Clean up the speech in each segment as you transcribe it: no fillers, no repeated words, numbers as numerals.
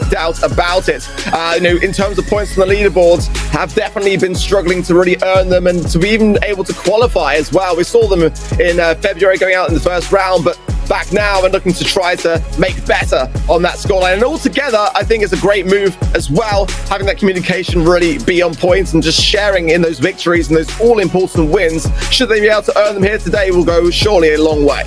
doubt about it. In terms of points on the leaderboards, have definitely been struggling to really earn them and to be even able to qualify as well. We saw them in February going out in the first round, but back now and looking to try to make better on that scoreline. And altogether, I think it's a great move as well, having that communication really be on point and just sharing in those victories and those all-important wins. Should they be able to earn them here today, will go surely a long way.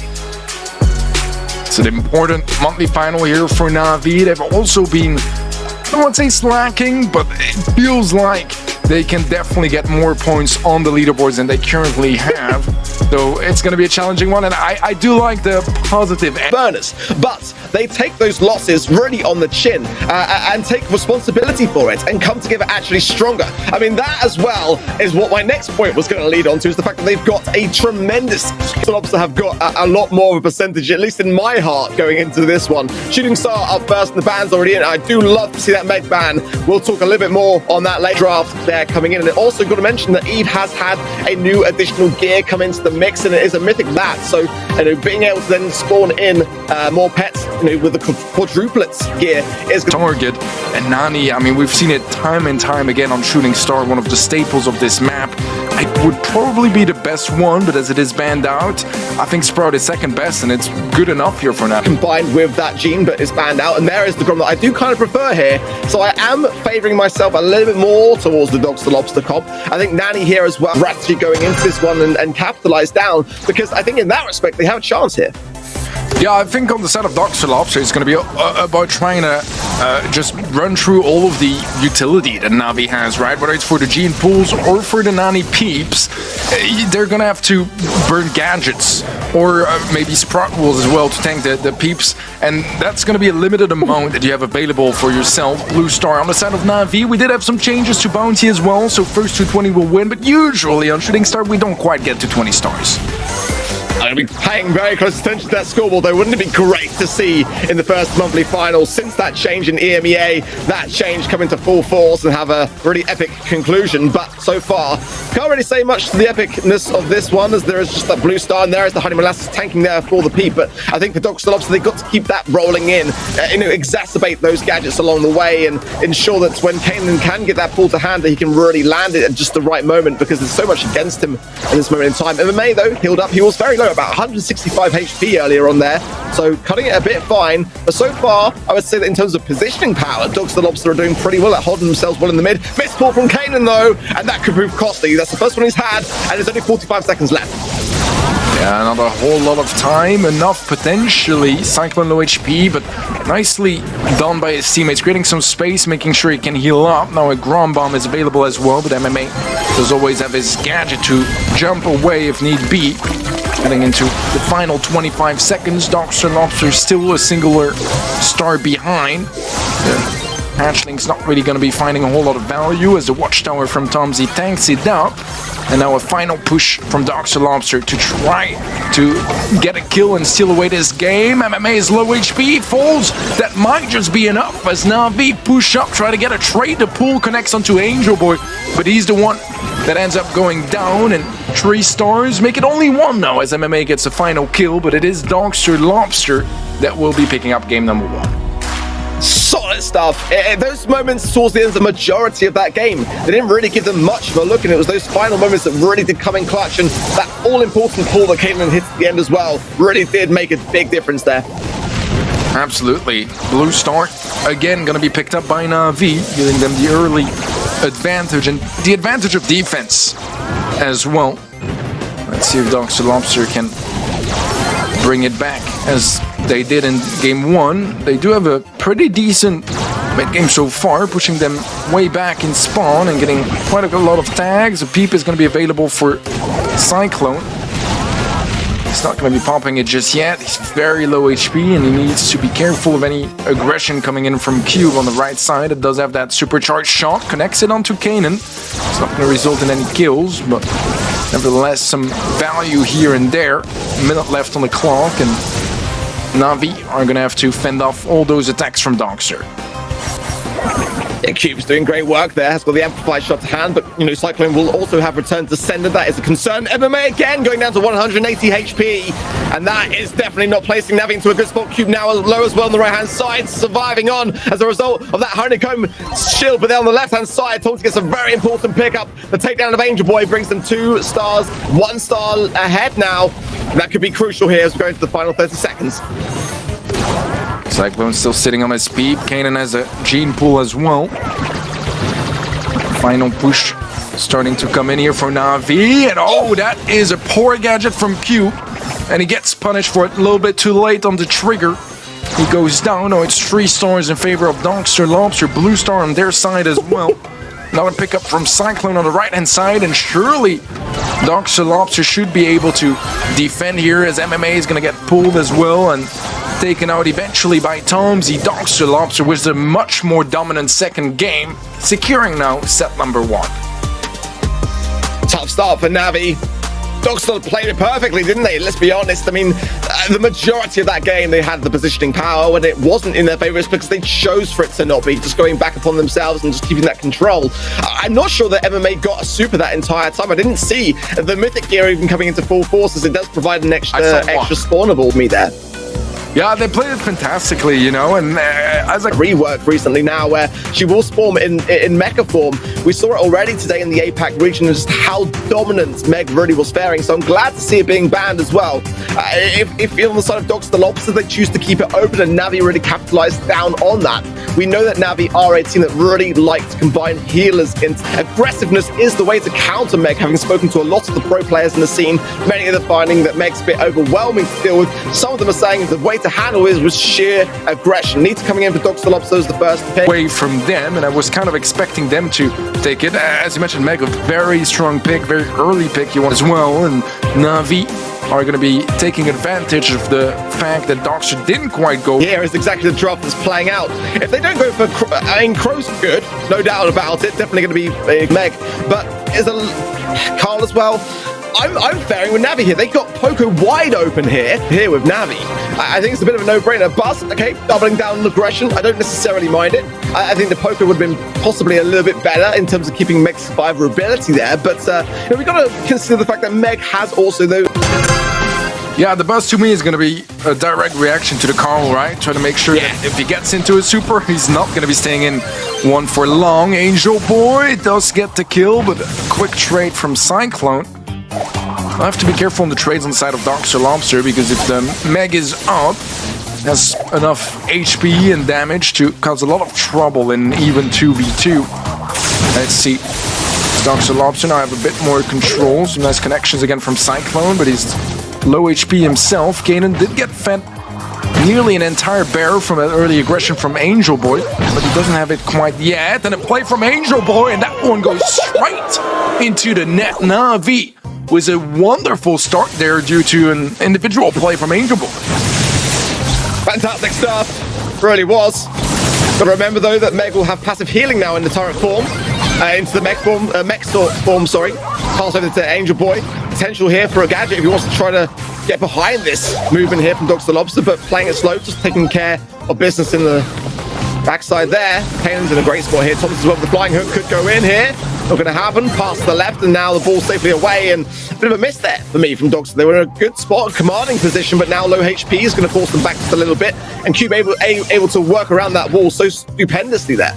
It's an important monthly final here for NAVI. They've also been, I don't want to say slacking, but it feels like they can definitely get more points on the leaderboards than they currently have. So it's going to be a challenging one, and I do like the positive burners, but they take those losses really on the chin and take responsibility for it and come together actually stronger. I mean, that as well is what my next point was going to lead on to, is the fact that they've got a tremendous Lobster have got a lot more of a percentage, at least in my heart, going into this one. Shooting Star up first, and the band's already in. I do love to see that Meg ban. We'll talk a little bit more on that late draft there coming in. And also got to mention that Eve has had a new additional gear come into the mix, and it is a mythic that. So, being able to then spawn in more pets, with the quadruplets gear is target. And Nani, I mean, we've seen it time and time again on Shooting Star, one of the staples of this map. It would probably be the best one, but as it is banned out, I think Sprout is second best, and it's good enough here for now. Combined with that Gene, but it's banned out, and there is the Grom that I do kind of prefer here. So I am favouring myself a little bit more towards the Dogs to Lobster comp. I think Nani here as well, strategy going into this one and capitalise down, because I think in that respect they have a chance here. Yeah, I think on the side of Dogs to Lobster, it's going to be about trying to just run through all of the utility that Navi has, right? Whether it's for the Gene pools or for the Nani peeps, they're going to have to burn gadgets or maybe Sprout Wolves as well to tank the peeps. And that's going to be a limited amount that you have available for yourself. Blue Star on the side of Navi, we did have some changes to Bounty as well, so first to 20 will win, but usually on Shooting Star, we don't quite get to 20 stars. I'll be paying very close attention to that scoreboard, though. Wouldn't it be great to see in the first monthly finals, since that change in EMEA, that change come into full force and have a really epic conclusion? But so far, can't really say much to the epicness of this one, as there is just that Blue Star, and there is the Honey Molasses tanking there for the peep. But I think for Dogs to Lobster, they've got to keep that rolling in, exacerbate those gadgets along the way, and ensure that when Kanan can get that pull to hand, that he can really land it at just the right moment, because there's so much against him in this moment in time. MMA, though, healed up. He was very low, about 165 HP earlier on there, so cutting it a bit fine. But so far, I would say that in terms of positioning power, Dogs to Lobster are doing pretty well at holding themselves well in the mid. Missed pull from Kanan, though, and that could prove costly. That's the first one he's had, and there's only 45 seconds left. Yeah, not a whole lot of time, enough potentially. Cyclone low HP, but nicely done by his teammates, creating some space, making sure he can heal up. Now a Grom Bomb is available as well, but MMA does always have his gadget to jump away if need be. Heading into the final 25 seconds, Dogs to Lobster still a singular star behind. The Hatchling's not really going to be finding a whole lot of value as the Watchtower from Tomsy tanks it up. And now a final push from Dogs to Lobster to try to get a kill and steal away this game. MMA is low HP, falls. That might just be enough as Navi push up, try to get a trade. The pool connects onto Angel Boy, but he's the one that ends up going down, and 3 stars make it only 1 now as MMA gets a final kill, but it is Dogs to Lobster that will be picking up game number 1. Solid stuff. Those moments towards the end of the majority of that game, they didn't really give them much of a look, and it was those final moments that really did come in clutch, and that all-important pull that Kanan hit at the end as well really did make a big difference there. Absolutely. Blue Star, again, going to be picked up by Navi, giving them the early advantage, and the advantage of defense as well. Let's see if Dogs to Lobster can bring it back as they did in game 1. They do have a pretty decent mid-game so far, pushing them way back in spawn and getting quite a lot of tags. A peep is going to be available for Cyclone. He's not going to be popping it just yet. He's very low HP, and he needs to be careful of any aggression coming in from Cube on the right side. It does have that supercharged shot, connects it onto Kanan. It's not going to result in any kills, but nevertheless some value here and there. A minute left on the clock, and Navi are going to have to fend off all those attacks from Dogster. Yeah, Cube's doing great work there, has got the amplified shot to hand, but, you know, Cyclone will also have returned to sender. That is a concern. MMA again going down to 180 HP, and that is definitely not placing Navi into a good spot. Cube now low as well on the right-hand side, surviving on as a result of that honeycomb shield, but then on the left-hand side, Tom gets a very important pickup. The takedown of Angel Boy brings them 2 stars, 1 star ahead now. And that could be crucial here as we go into the final 30 seconds. Cyclone still sitting on his speed. Kanan has a gene pool as well. Final push starting to come in here for Navi. And oh, that is a poor gadget from Q. And he gets punished for it a little bit too late on the trigger. He goes down. Oh, it's 3 stars in favor of Donkster Lobster. Blue star on their side as well. Another pickup from Cyclone on the right-hand side. And surely Donkster Lobster should be able to defend here as MMA is going to get pulled as well. And taken out eventually by Tomsy. Donkster Lobster was a much more dominant second game, securing now set number 1. Tough start for Navi. Donkster played it perfectly, didn't they? Let's be honest. I mean, the majority of that game, they had the positioning power when it wasn't in their favor. It's because they chose for it to not be, just going back upon themselves and just keeping that control. I'm not sure that MMA got a super that entire time. I didn't see the Mythic gear even coming into full force, as it does provide an extra spawnable me there. Yeah, they played it fantastically, you know, and as a rework recently now where she will spawn in mecha form. We saw it already today in the APAC region, just how dominant Meg really was faring, so I'm glad to see it being banned as well. If on the side of Dogs the Lobster, they choose to keep it open and Navi really capitalized down on that. We know that Navi are a team that really like to combine healers into aggressiveness is the way to counter Meg, having spoken to a lot of the pro players in the scene. Many of them finding that Meg's a bit overwhelming to deal with. Some of them are saying the way to handle it was sheer aggression. Needs coming in for Dogs the Lobster as the first pick. Away from them, and I was kind of expecting them to take it. As you mentioned, Meg, a very strong pick, very early pick you want as well, and Navi are going to be taking advantage of the fact that Dogstar didn't quite go. Here is exactly the draft that's playing out. If they don't go for, I mean, Crow's good, no doubt about it, definitely going to be Meg, but is a Carl as well. I'm faring with Navi here. They got Poco wide open here with Navi. I think it's a bit of a no-brainer. Bust, okay, doubling down on aggression. I don't necessarily mind it. I think the Poco would have been possibly a little bit better in terms of keeping Meg's survivability there. But you know, we've got to consider the fact that Meg has also those. Yeah, the buzz to me is going to be a direct reaction to the Carl, right? Trying to make sure that if he gets into a super, he's not going to be staying in one for long. Angel Boy does get the kill, but a quick trade from Cyclone. I have to be careful on the trades on the side of Donkster Lobster, because if the Meg is up, has enough HP and damage to cause a lot of trouble in even 2v2. Let's see. Donkster Lobster now have a bit more control. Some nice connections again from Cyclone, but he's low HP himself. Kanan did get fed nearly an entire barrel from an early aggression from Angel Boy, but he doesn't have it quite yet. And a play from Angel Boy, and that one goes straight into the net. Navi was a wonderful start there due to an individual play from Angel Boy. Fantastic stuff, really was. Got to remember though that Meg will have passive healing now in the turret form, into the mech form, sorry. Pass over to Angel Boy. Potential here for a gadget if he wants to try to get behind this movement here from Dogs the Lobster, but playing it slow, just taking care of business in the backside there. Kanan's in a great spot here. Thomas as well, the flying hook could go in here. Not going to happen. Pass to the left, and now the ball safely away, and a bit of a miss there for me from Dogs. They were in a good spot, commanding position, but now low HP is going to force them back just a little bit, and Cube able to work around that wall so stupendously there.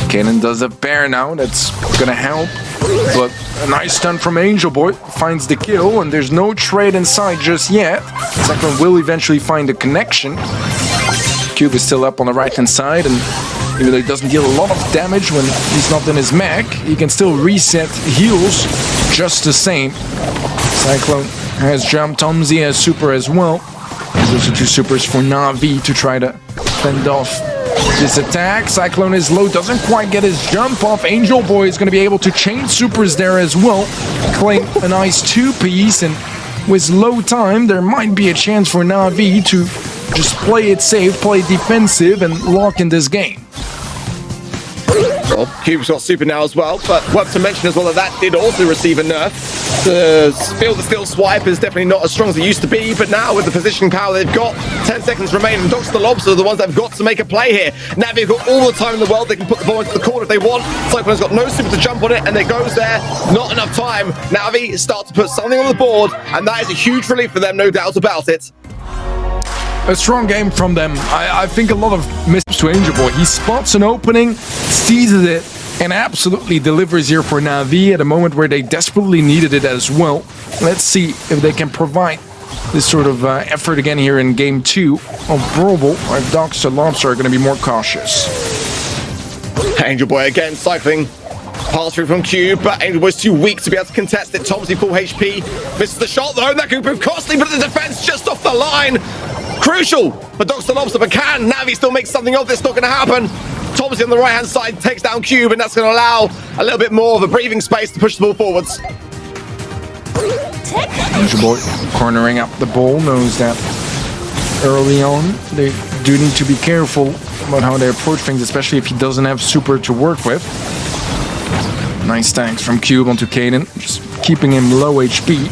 Kanan does a bear now, that's going to help, but a nice stun from Angel Boy, finds the kill, and there's no trade inside just yet. Cyclone will eventually find a connection. Cube is still up on the right-hand side, and even though he doesn't deal a lot of damage when he's not in his mech, he can still reset heals just the same. Cyclone has jumped. Tomsy has super as well. Those are 2 supers for Navi to try to fend off this attack. Cyclone is low, doesn't quite get his jump off. Angel Boy is going to be able to chain supers there as well. Claim a nice 2-piece, and with low time, there might be a chance for Navi to just play it safe, play defensive, and lock in this game. Well, Cube's got super now as well, but worth to mention as well that did also receive a nerf. The field of steel swipe is definitely not as strong as it used to be, but now with the positioning power they've got, 10 seconds remaining, Dogs the Lobster are the ones that have got to make a play here. NAVI have got all the time in the world, they can put the ball into the corner if they want. Cyclone's got no super to jump on it, and it goes there, not enough time. NAVI start to put something on the board, and that is a huge relief for them, no doubt about it. A strong game from them. I think a lot of misses to Angel Boy. He spots an opening, seizes it, and absolutely delivers here for NAVI at a moment where they desperately needed it as well. Let's see if they can provide this sort of effort again here in game 2 of Brawl. If Dogs and Lobster are going to be more cautious. Angel Boy again cycling. Pass through from Cube, but Angel Boy's too weak to be able to contest it. Tomsy full HP. Misses the shot though, that could prove costly, but the defense just off the line. Crucial for Dogs the Lobster, but can NAVI still make something of this? Not going to happen. Tomsy on the right-hand side takes down Cube, and that's going to allow a little bit more of a breathing space to push the ball forwards. Angel Boy cornering up the ball, knows that early on they do need to be careful about how they approach things, especially if he doesn't have super to work with. Nice tanks from Cube onto Kaden, just keeping him low HP.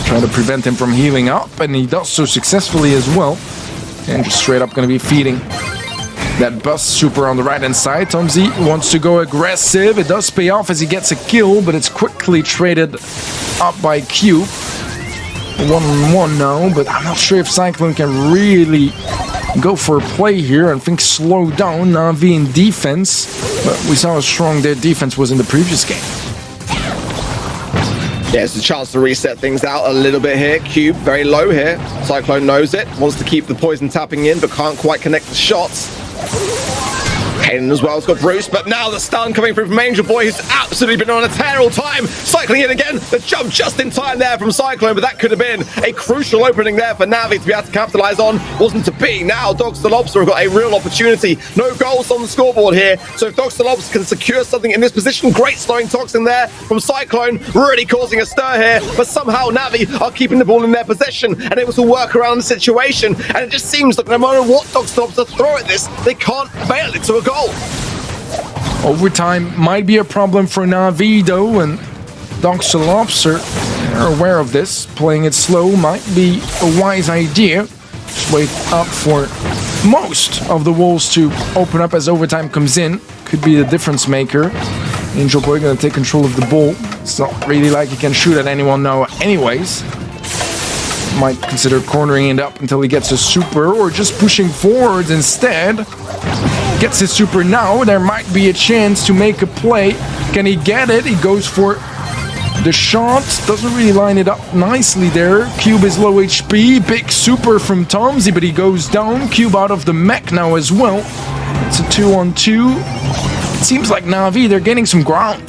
Trying to prevent him from healing up, and he does so successfully as well. And just straight up going to be feeding that bust super on the right-hand side. Tomsy wants to go aggressive. It does pay off as he gets a kill, but it's quickly traded up by Cube. 1-on-1 now, but I'm not sure if Cyclone can really go for a play here. I think slow down NAVI in defense, but we saw how strong their defense was in the previous game. Yeah, it's a chance to reset things out a little bit here. Cube very low here. Cyclone knows it, wants to keep the poison tapping in, but can't quite connect the shots. Kaden as well has got Bruce, but now the stun coming through from Angel Boy, who's absolutely been on a tear all time. Cycling in again, the jump just in time there from Cyclone, but that could have been a crucial opening there for NAVI to be able to capitalize on. Wasn't to be. Now Dogs the Lobster have got a real opportunity. No goals on the scoreboard here, so if Dogs the Lobster can secure something in this position, great slowing toxin there from Cyclone, really causing a stir here, but somehow NAVI are keeping the ball in their possession and able to work around the situation, and it just seems like no matter what Dogs the Lobster throw at this, they can't bail it to a goal. Overtime might be a problem for NAVI though, and Dogs the Lobster are aware of this. Playing it slow might be a wise idea. Just wait up for most of the walls to open up as overtime comes in. Could be the difference maker. Angel Boy gonna take control of the ball. It's not really like he can shoot at anyone now anyways. Might consider cornering it up until he gets a super, or just pushing forwards instead. Gets his super now, there might be a chance to make a play. Can he get it? He goes for the shot, doesn't really line it up nicely there. Cube is low HP, big super from Tomsy, but he goes down. Cube out of the mech now as well. It's a 2-on-2. It seems like NAVI, they're getting some ground.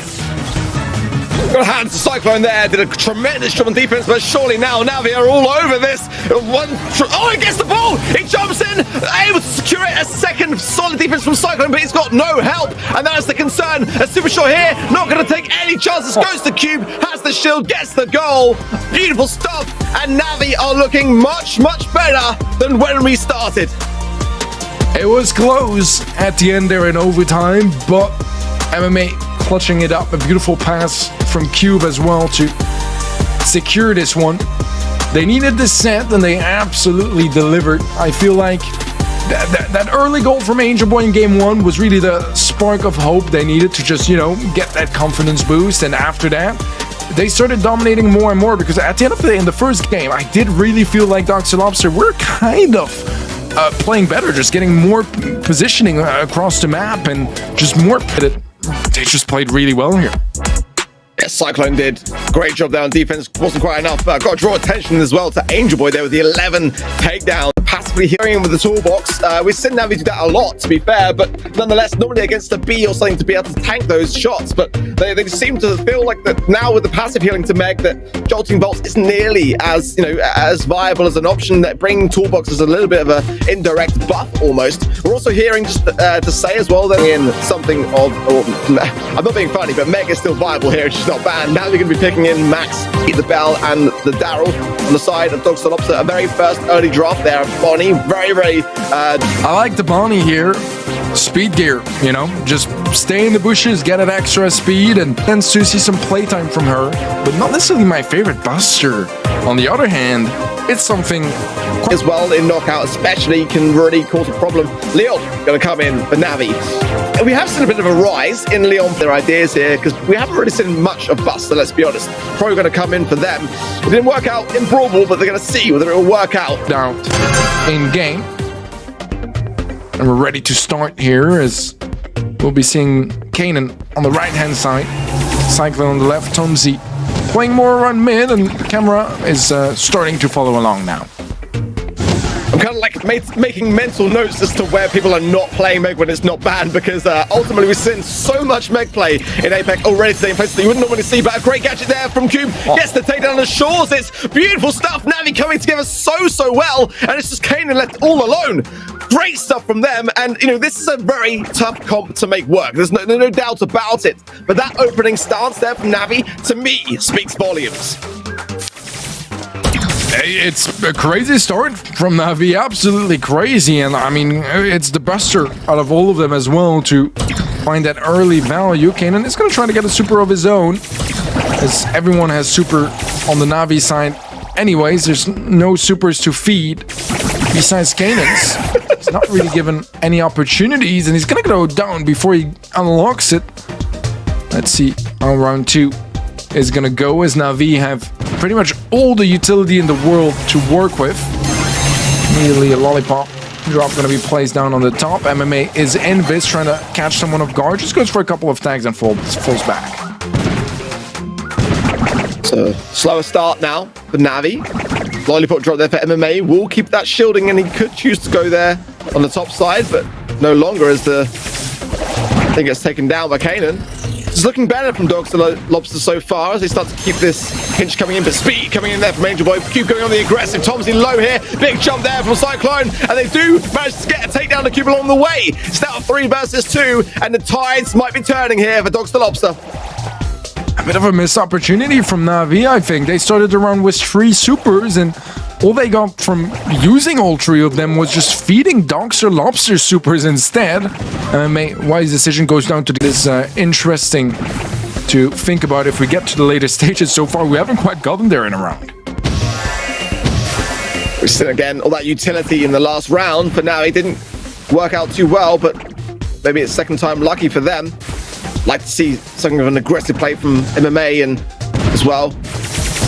Got hands to Cyclone there, did a tremendous job on defense, but surely now NAVI are all over this. Oh, he gets the ball! He jumps in, able to secure it. A second solid defense from Cyclone, but he's got no help, and that is the concern. A super shot here, not going to take any chances. Goes to Cube, has the shield, gets the goal. Beautiful stuff, and NAVI are looking much, much better than when we started. It was close at the end there in overtime, but MMA clutching it up. A beautiful pass from Cube as well to secure this one. They needed the set and they absolutely delivered. I feel like that early goal from Angel Boy in game 1 was really the spark of hope they needed to just, you know, get that confidence boost. And after that, they started dominating more and more, because at the end of the day, in the first game, I did really feel like Dogs the Lobster were kind of playing better, just getting more positioning across the map and just more pitted. They just played really well here. Yeah, Cyclone did a great job there on defense. Wasn't quite enough. Got to draw attention as well to Angel Boy there with the 11 takedown. Passively hearing him with the toolbox. We've seen NAVI do that a lot, to be fair, but nonetheless, normally against a B or something to be able to tank those shots. But they seem to feel like that now with the passive healing to Meg, that jolting bolts isn't nearly as, you know, as viable as an option. That bringing toolbox is a little bit of a indirect buff almost. We're also hearing just to say as well that in something of, I'm not being funny, but Meg is still viable here. She's not banned. Now you're going to be picking in Max, the Bell, and the Daryl on the side of Dogs the Lobster. A very first early draft there. Bonnie, very, very... I like the Bonnie here. speed gear, you know, just stay in the bushes, get an extra speed, and tends to see some playtime from her, but not necessarily my favorite buster. On the other hand, it's something as well in knockout, especially, can really cause a problem. Leon going to come in for Navi. We have seen a bit of a rise in Leon for their ideas here, because we haven't really seen much of Buster, let's be honest. Probably going to come in for them. It didn't work out in Brawl, but they're going to see whether it will work out. Out in game. And we're ready to start here, as we'll be seeing Kanan on the right-hand side, Cyclone on the left, Tomzy playing more around mid, and the camera is starting to follow along now. I'm kind of like making mental notes as to where people are not playing Meg when it's not banned, because ultimately we've seen so much Meg play in Apex already today in places that you wouldn't normally see, but a great gadget there from Cube. Gets the takedown on the shores. It's beautiful stuff. Navi coming together so well, and it's just Kanan left all alone. Great stuff from them, and you know, this is a very tough comp to make work. There's no doubt about it, but that opening stance there from Navi, to me, speaks volumes. It's a crazy start from Navi, absolutely crazy, and I mean, it's the buster out of all of them as well to find that early value. Kanan is going to try to get a super of his own, as everyone has super on the Navi side. Anyways, there's no supers to feed besides Kanan's. He's not really given any opportunities, and he's going to go down before he unlocks it. Let's see how round 2 is going to go, as Navi have pretty much all the utility in the world to work with. Immediately a lollipop drop going to be placed down on the top. MMA is in this, trying to catch someone off guard. Just goes for a couple of tags and falls back. So slower start now for Navi. Lollipop drop there for MMA. Will keep that shielding, and he could choose to go there on the top side, but no longer, as the thing gets taken down by Kanan. It's looking better from Dogs to Lobster so far as they start to keep this pinch coming in, but speed coming in there from Angel Boy. Cube going on the aggressive. Tomzy low here. Big jump there from Cyclone, and they do manage to get a takedown to Cube along the way. It's now 3 versus 2, and the tides might be turning here for Dogs to Lobster. A bit of a missed opportunity from Navi, I think. They started the round with 3 supers, and all they got from using all 3 of them was just feeding Dogs or Lobster supers instead. MMA wise decision goes down to this interesting to think about if we get to the later stages. So far, we haven't quite gotten there in a round. We've seen again all that utility in the last round, but now it didn't work out too well, but maybe it's second time lucky for them. Like to see something of an aggressive play from MMA and as well.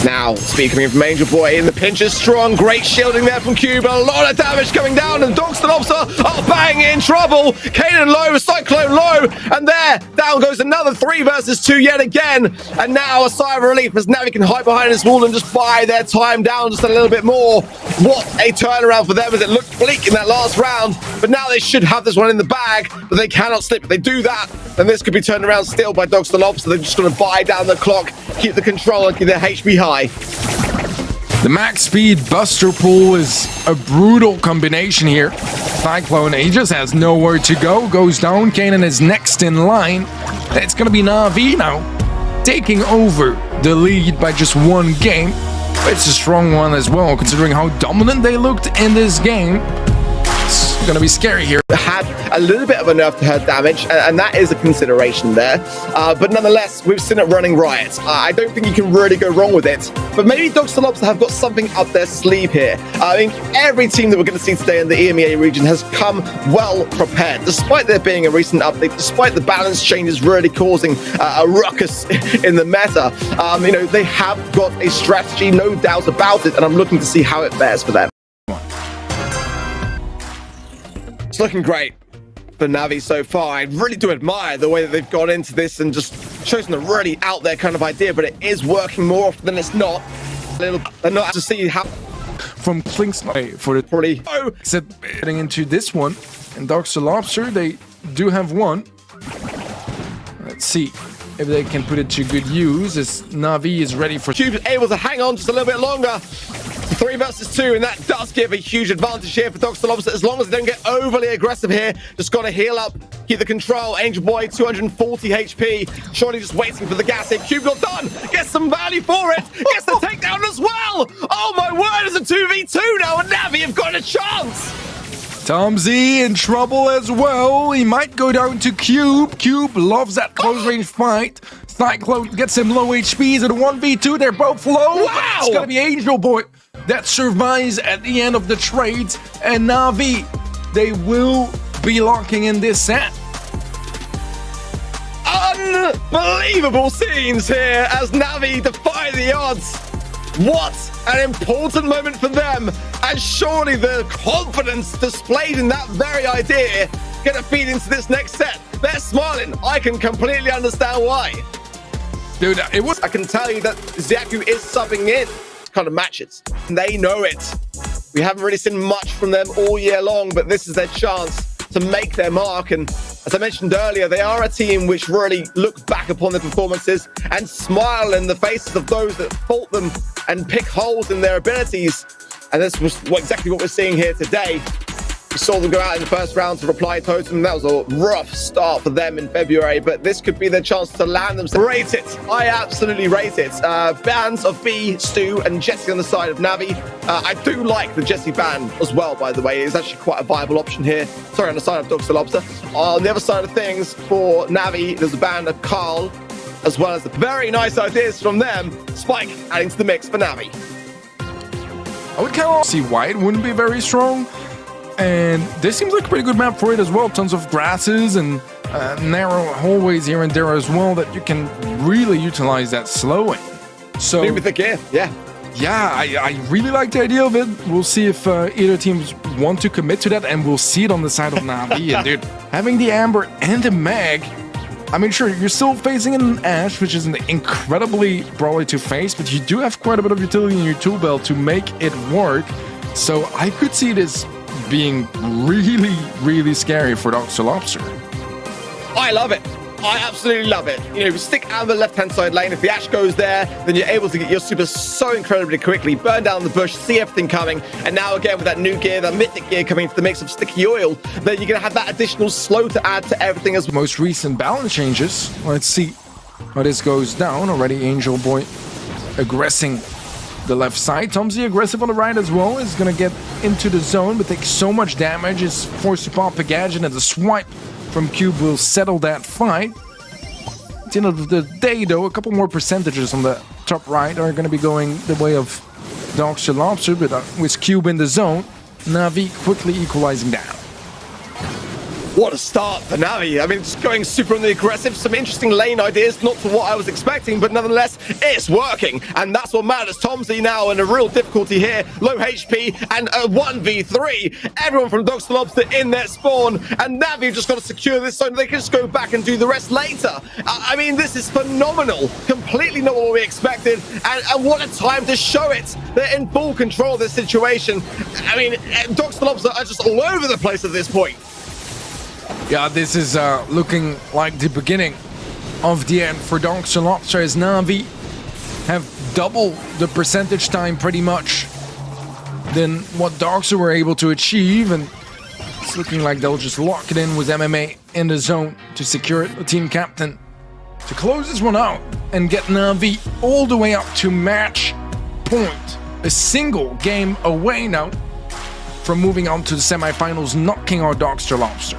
Now, speed coming in from Angel Boy, and the pinch is strong. Great shielding there from Cube. A lot of damage coming down, and Dogs to Lobster are bang in trouble. Kanan low, Cyclone low, and there, down goes another 3 versus 2 yet again. And now a sigh of relief as Navi can hide behind this wall and just buy their time down just a little bit more. What a turnaround for them, as it looked bleak in that last round. But now they should have this one in the bag, but they cannot slip. If they do that, then this could be turned around still by Dogs to Lobster. They're just going to buy down the clock, keep the control, and keep their HP high. The max speed buster pull is a brutal combination here. Cyclone, he just has nowhere to go, goes down. Kanan is next in line. It's going to be Navi now, taking over the lead by just 1 game. It's a strong one as well, considering how dominant they looked in this game. It's going to be scary here. Had a little bit of a nerf to her damage, and that is a consideration there. But nonetheless, we've seen it running riot. I don't think you can really go wrong with it. But maybe Dogs to Lobster have got something up their sleeve here. I mean, every team that we're going to see today in the EMEA region has come well prepared, despite there being a recent update, despite the balance changes really causing a ruckus in the meta. You know, they have got a strategy, no doubt about it, and I'm looking to see how it fares for them. It's looking great for Navi so far. I really do admire the way that they've gone into this and just chosen a really out there kind of idea, but it is working more often than it's not. And not to see how from Klink's for the probably getting into this one, and Dogs to Lobster, they do have one. Let's see if they can put it to good use, as Navi is ready for Cube able to hang on just a little bit longer. 3 versus 2, and that does give a huge advantage here for Dogs to Lobster, as long as they don't get overly aggressive here. Just got to heal up, keep the control. Angel Boy, 240 HP. Surely just waiting for the gas hit. Cube not done. Gets some value for it. Gets the takedown as well. Oh my word, it's a 2v2 now, and Navi have got a chance. Tomzy in trouble as well. He might go down to Cube. Cube loves that close range fight. Cyclone gets him low HPs at 1v2. They're both low. Wow! It's gonna be Angel Boy that survives at the end of the trades. And NAVI, they will be locking in this set. Unbelievable scenes here as NAVI defy the odds. What an important moment for them, and surely the confidence displayed in that very idea gonna feed into this next set. They're smiling. I can completely understand why. Dude, it was... I can tell you that Xiaku is subbing in kind of matches. They know it. We haven't really seen much from them all year long, but this is their chance to make their mark. And as I mentioned earlier, they are a team which really look back upon their performances and smile in the faces of those that fault them and pick holes in their abilities. And this was exactly what we're seeing here today. We saw them go out in the first round to Reply Totem. That was a rough start for them in February, but this could be their chance to land themselves. Rate it. I absolutely rate it. Bans of B, Stu, and Jesse on the side of NAVI. I do like the Jesse ban as well, by the way. It's actually quite a viable option here. Sorry, on the side of Dr. Lobster. On the other side of things, for NAVI, there's a ban of Carl, as well as the very nice ideas from them. Spike adding to the mix for NAVI. I would kind of see why it wouldn't be very strong. And this seems like a pretty good map for it as well. Tons of grasses and narrow hallways here and there as well that you can really utilize that slowing. So with the gear, yeah. Yeah, I really like the idea of it. We'll see if either teams want to commit to that, and we'll see it on the side of NAVI. And dude, having the Amber and the Mag, I mean, sure, you're still facing an Ashe, which is incredibly brawly to face, but you do have quite a bit of utility in your tool belt to make it work. So I could see this being really, really scary for Dr. Lobster. I love it. I absolutely love it. You know, stick out the left-hand side lane. If the Ashe goes there, then you're able to get your super so incredibly quickly, burn down the bush, see everything coming. And now again, with that new gear, that mythic gear coming into the mix of sticky oil, then you're going to have that additional slow to add to everything as well. Most recent balance changes. Let's see how this goes down. Already Angel Boy aggressing the left side. Tomzy aggressive on the right as well. Is going to get into the zone, but takes so much damage. Is forced to pop a gadget, and the swipe from Cube will settle that fight. At the end of the day, though, a couple more percentages on the top right are going to be going the way of Dr. Lobster, but with Cube in the zone, NAVI quickly equalizing down. What a start for NAVI. I mean, just going super on the aggressive. Some interesting lane ideas, not to what I was expecting, but nonetheless, it's working. And that's what matters. Tomzy now in a real difficulty here. Low HP and a 1v3. Everyone from Dr. Lobster in their spawn. And NAVI just got to secure this so they can just go back and do the rest later. I mean, this is phenomenal. Completely not what we expected. And what a time to show it. They're in full control of this situation. I mean, Dr. Lobster are just all over the place at this point. Yeah, this is looking like the beginning of the end for Dr. Lobster, as NAVI have double the percentage time pretty much than what Doctor were able to achieve, and it's looking like they'll just lock it in with MMA in the zone to secure it. The team captain to close this one out and get NAVI all the way up to match point. A single game away now from moving on to the semifinals, knocking out Dr. Lobster.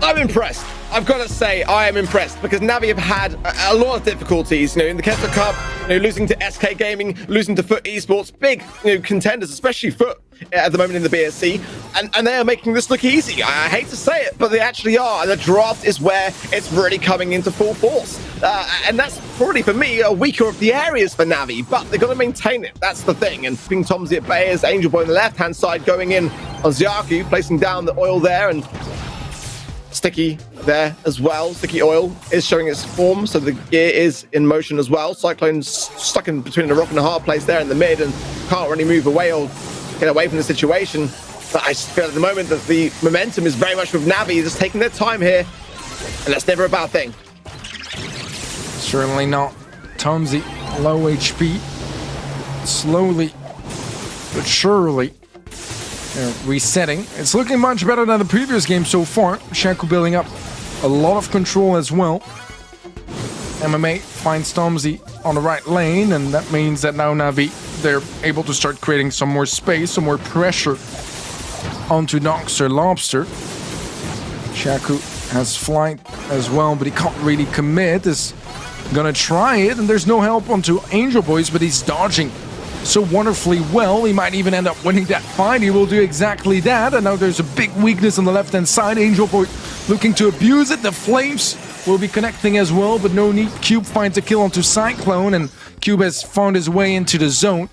I'm impressed. I've got to say, I am impressed because NAVI have had a lot of difficulties. You know, in the Kessler Cup, losing to SK Gaming, losing to Foot Esports, big contenders, especially Foot at the moment in the BSC, and they are making this look easy. I hate to say it, but they actually are. And the draft is where it's really coming into full force. And that's probably, for me, a weaker of the areas for NAVI, but they've got to maintain it. That's the thing. And Ping Tomzy at bay as Angel Boy on the left-hand side going in on Xiaku, placing down the oil there, and Sticky there as well. Sticky oil is showing its form, so the gear is in motion as well. Cyclone's stuck in between a rock and a hard place there in the mid and can't really move away or get away from the situation. But I feel at the moment that the momentum is very much with NAVI, just taking their time here, and that's never a bad thing. Certainly not. Tomzy, low HP, slowly but surely resetting. It's looking much better than the previous game so far. Shaku building up a lot of control as well. MMA finds Tomzy on the right lane, and that means that now NAVI, they're able to start creating some more space, some more pressure onto Dr. Lobster. Shaku has flight as well, but he can't really commit. Is gonna try it, and there's no help onto Angel Boys, but he's dodging so wonderfully well. He might even end up winning that fight. He will do exactly that, and now there's a big weakness on the left-hand side. Angel Boy looking to abuse it. The Flames will be connecting as well, but no need. Cube finds a kill onto Cyclone, and Cube has found his way into the zone.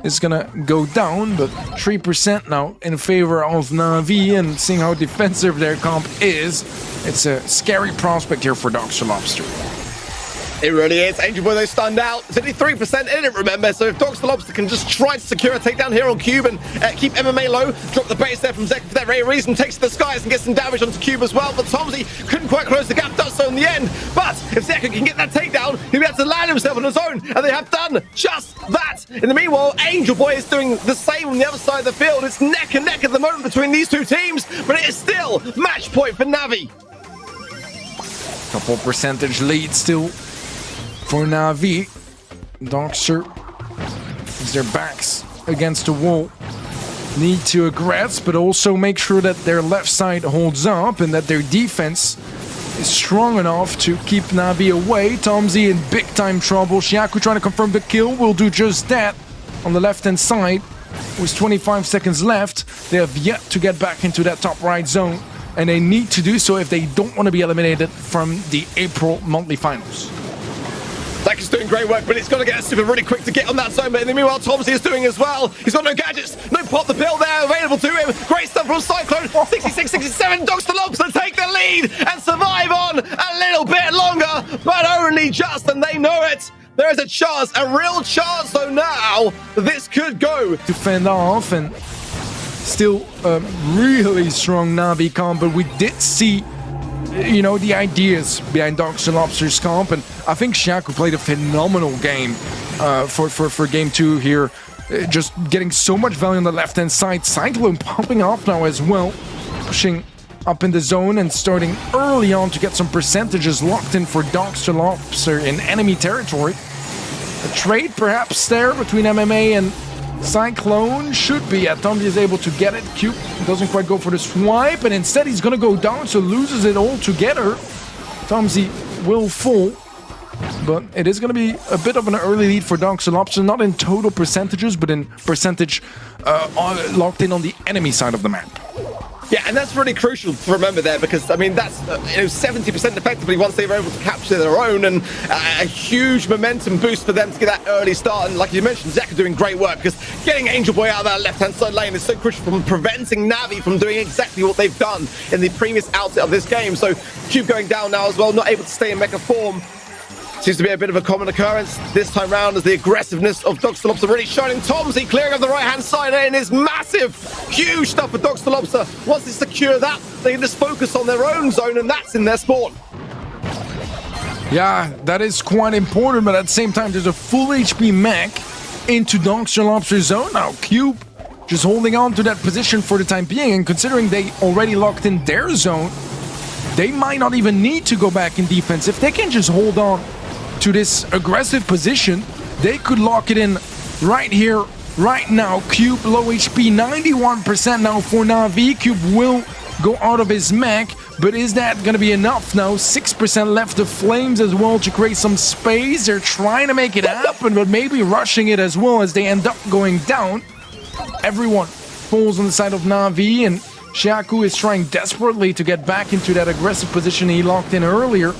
It's gonna go down, but 3% now in favor of NAVI, and seeing how defensive their comp is, it's a scary prospect here for Dr. Lobster. It really is. Angel Boy, though, stunned out. It's only 3%. I didn't remember. So if Dr. Lobster can just try to secure a takedown here on Cube and keep MMA low, drop the base there from Zek for that very reason, takes to the skies and gets some damage onto Cube as well. But Tomsy couldn't quite close the gap, does so in the end. But if Zeka can get that takedown, he'll be able to land himself on his own. And they have done just that. In the meanwhile, Angel Boy is doing the same on the other side of the field. It's neck and neck at the moment between these two teams, but it is still match point for NAVI. Couple percentage lead still for NAVI. Doctor, as their backs against the wall, need to aggress, but also make sure that their left side holds up and that their defense is strong enough to keep NAVI away. Tomsy in big time trouble. Shaku trying to confirm the kill, will do just that on the left hand side. With 25 seconds left, they have yet to get back into that top right zone, and they need to do so if they don't want to be eliminated from the April monthly finals. Zach is doing great work, but it's got to get super really quick to get on that zone. But in the meanwhile, Tomsy is doing as well. He's got no gadgets, no pop the pill there available to him. Great stuff from Cyclone. 66, 67, Dr. Lobster take the lead and survive on a little bit longer, but only just, and they know it. There is a chance, a real chance, though, now this could go. To fend off, and still a really strong Navi comp, but we did see, you know, the ideas behind Dr. Lobster's comp, and I think Shaku played a phenomenal game for game 2 here. Just getting so much value on the left-hand side. Cyclone popping off now as well, pushing up in the zone and starting early on to get some percentages locked in for Dr. Lobster in enemy territory. A trade perhaps there between MMA and Cyclone should be. Tomsy is able to get it. Cube doesn't quite go for the swipe, and instead he's gonna go down, so loses it all together. Tomsy will fall, but it is gonna be a bit of an early lead for Dr. Lobster, not in total percentages, but in percentage locked in on the enemy side of the map. Yeah, and that's really crucial to remember there, because I mean that's 70% effectively once they were able to capture their own, and a huge momentum boost for them to get that early start. And like you mentioned, Zeka doing great work, because getting Angel Boy out of that left-hand side lane is so crucial from preventing NAVI from doing exactly what they've done in the previous outset of this game. So Cube going down now as well, not able to stay in mecha form. Seems to be a bit of a common occurrence this time round, as the aggressiveness of Dr. Lobster really shining. Tomsy clearing up the right-hand side and is massive, huge stuff for Dr. Lobster. Once they secure that, they can just focus on their own zone, and that's in their spawn. Yeah, that is quite important, but at the same time, there's a full HP mech into Dr. Lobster's zone. Now, Cube just holding on to that position for the time being, and considering they already locked in their zone, they might not even need to go back in defense. If they can just hold on to this aggressive position, they could lock it in right here, right now. Cube low HP, 91% now for NAVI. Cube will go out of his mech, but is that gonna be enough now? 6% left. The Flames as well to create some space. They're trying to make it happen, but maybe rushing it as well as they end up going down. Everyone falls on the side of NAVI, and Shaku is trying desperately to get back into that aggressive position he locked in earlier.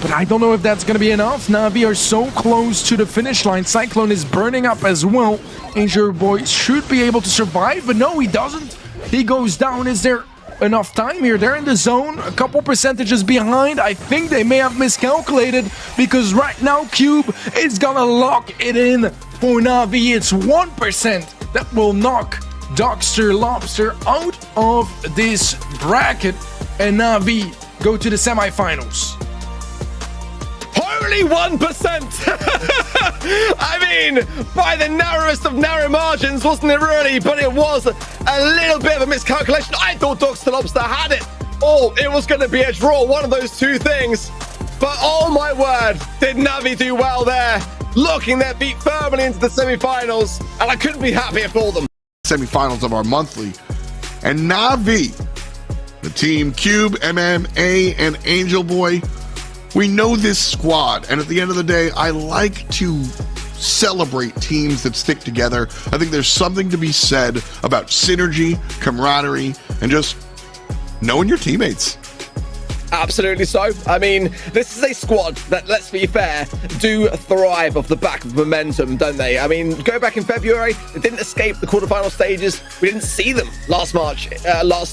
But I don't know if that's going to be enough. NAVI are so close to the finish line. Cyclone is burning up as well. Angel Boy should be able to survive, but no, he doesn't. He goes down. Is there enough time here? They're in the zone, a couple percentages behind. I think they may have miscalculated, because right now Cube is going to lock it in for NAVI. It's 1% that will knock Dr. Lobster out of this bracket, and NAVI go to the semifinals. Only 1%! I mean, by the narrowest of narrow margins, wasn't it really? But it was a little bit of a miscalculation. I thought Dr. Lobster had it. Oh, it was going to be a draw, one of those two things. But oh my word, did NAVI do well there, locking their feet firmly into the semi-finals, and I couldn't be happier for them. Semi-finals of our monthly, And NAVI, the team Cube, MMA, and Angel Boy, we know this squad. And at the end of the day, I like to celebrate teams that stick together. I think there's something to be said about synergy, camaraderie, and just knowing your teammates. Absolutely so. I mean, this is a squad that, let's be fair, do thrive off the back of momentum, don't they? I mean, go back in February, they didn't escape the quarterfinal stages. We didn't see them last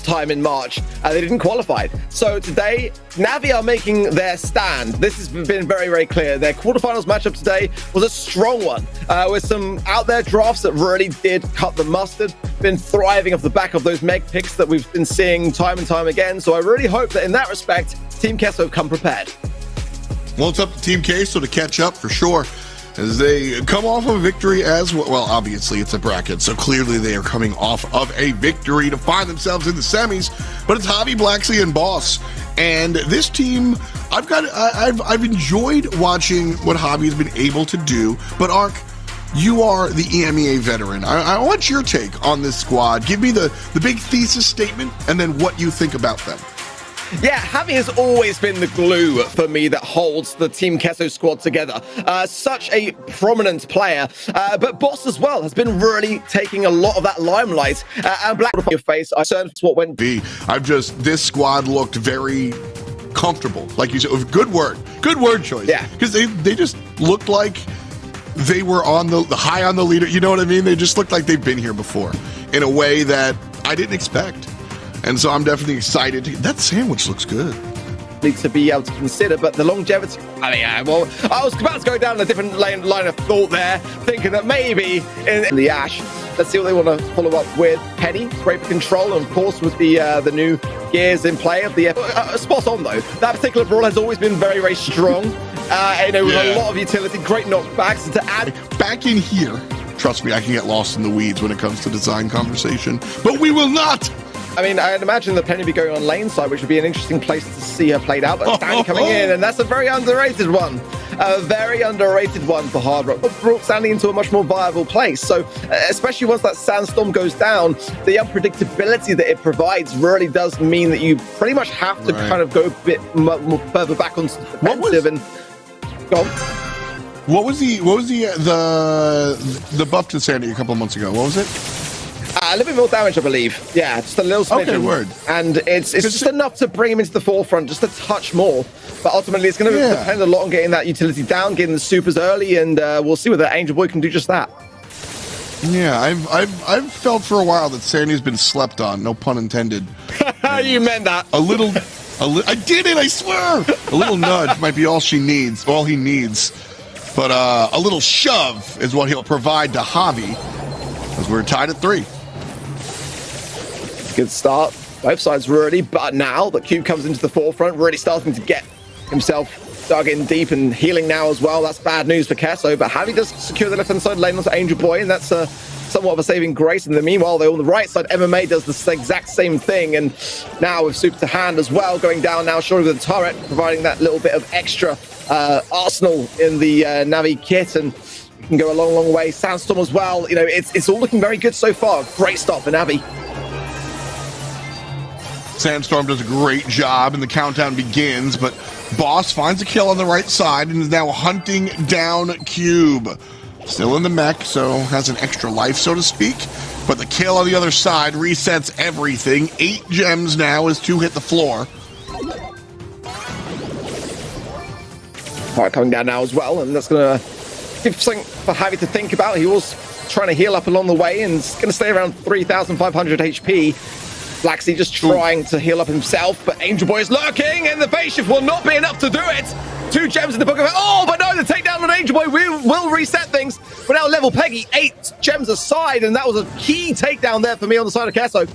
time in March. They didn't qualify. So today, NAVI are making their stand. This has been very, very clear. Their quarterfinals matchup today was a strong one, with some out there drafts that really did cut the mustard. Been thriving off the back of those meg picks that we've been seeing time and time again. So I really hope that in that respect, Team Queso come prepared. Well, it's up to Team Queso to catch up for sure, as they come off of a victory as well. Well, obviously it's a bracket, so clearly they are coming off of a victory to find themselves in the semis. But it's Javi, Blacksy, and Boss, and this team, I've enjoyed watching what Javi has been able to do. But Ark, you are the EMEA veteran. I want your take on this squad. Give me the big thesis statement and then what you think about them. Yeah, Javi has always been the glue for me that holds the Team Queso squad together. Such a prominent player, but Boss as well has been really taking a lot of that limelight. And Black on your face, I turned to what went. This squad looked very comfortable, like you said. Good word choice. Yeah, because they just looked like they were on the high on the leader. You know what I mean? They just looked like they've been here before in a way that I didn't expect. And so I'm definitely excited. That sandwich looks good. To be able to consider, but the longevity. I mean, well, I was about to go down a different line of thought there, thinking that maybe in the Ash, let's see what they want to follow up with. Penny, great for control, and of course with the new gears in play of the spot on though. That particular Brawl has always been very, very strong. With a lot of utility, great knockbacks to add. Back in here, trust me, I can get lost in the weeds when it comes to design conversation, but we will not. I mean, I'd imagine that Penny would be going on lane side, which would be an interesting place to see her played out. But Danny coming in, and that's a very underrated one. A very underrated one for Hard Rock. But brought Sandy into a much more viable place. So, especially once that sandstorm goes down, the unpredictability that it provides really does mean that you pretty much have to kind of go a bit more further back onto the defensive and go on. What was the buff to Sandy a couple of months ago? What was it? A little bit more damage, I believe. Yeah, just a little smidgen. Okay, word. And it's just enough to bring him into the forefront, just a touch more. But ultimately, it's going to depend a lot on getting that utility down, getting the supers early, and we'll see whether Angel Boy can do just that. Yeah, I've felt for a while that Sandy's been slept on. No pun intended. You meant that. I did it, I swear. A little nudge might be all he needs. But a little shove is what he'll provide to Javi, as we're tied at 3. Good start. Both sides really, but now that Cube comes into the forefront, really starting to get himself dug in deep and healing now as well. That's bad news for Queso, but Javi does secure the left-hand side lane onto Angel Boy, and that's somewhat of a saving grace. In the meanwhile, though, on the right side, MMA does the exact same thing, and now with super to hand as well, going down now, surely with the turret, providing that little bit of extra arsenal in the NAVI kit, and can go a long, long way. Sandstorm as well. You know, it's all looking very good so far. Great start for NAVI. Sandstorm does a great job, and the countdown begins, but Boss finds a kill on the right side and is now hunting down Cube. Still in the mech, so has an extra life, so to speak, but the kill on the other side resets everything. 8 gems now as 2 hit the floor. All right, coming down now as well, and that's going to give something for Javi to think about. He was trying to heal up along the way and it's going to stay around 3,500 HP. Blacksy just trying to heal up himself, but Angel Boy is lurking, and the phase shift will not be enough to do it. 2 gems in the book of it. Oh, but no, the takedown on Angel Boy will reset things. We're now level Peggy, 8 gems aside, and that was a key takedown there for me on the side of Queso.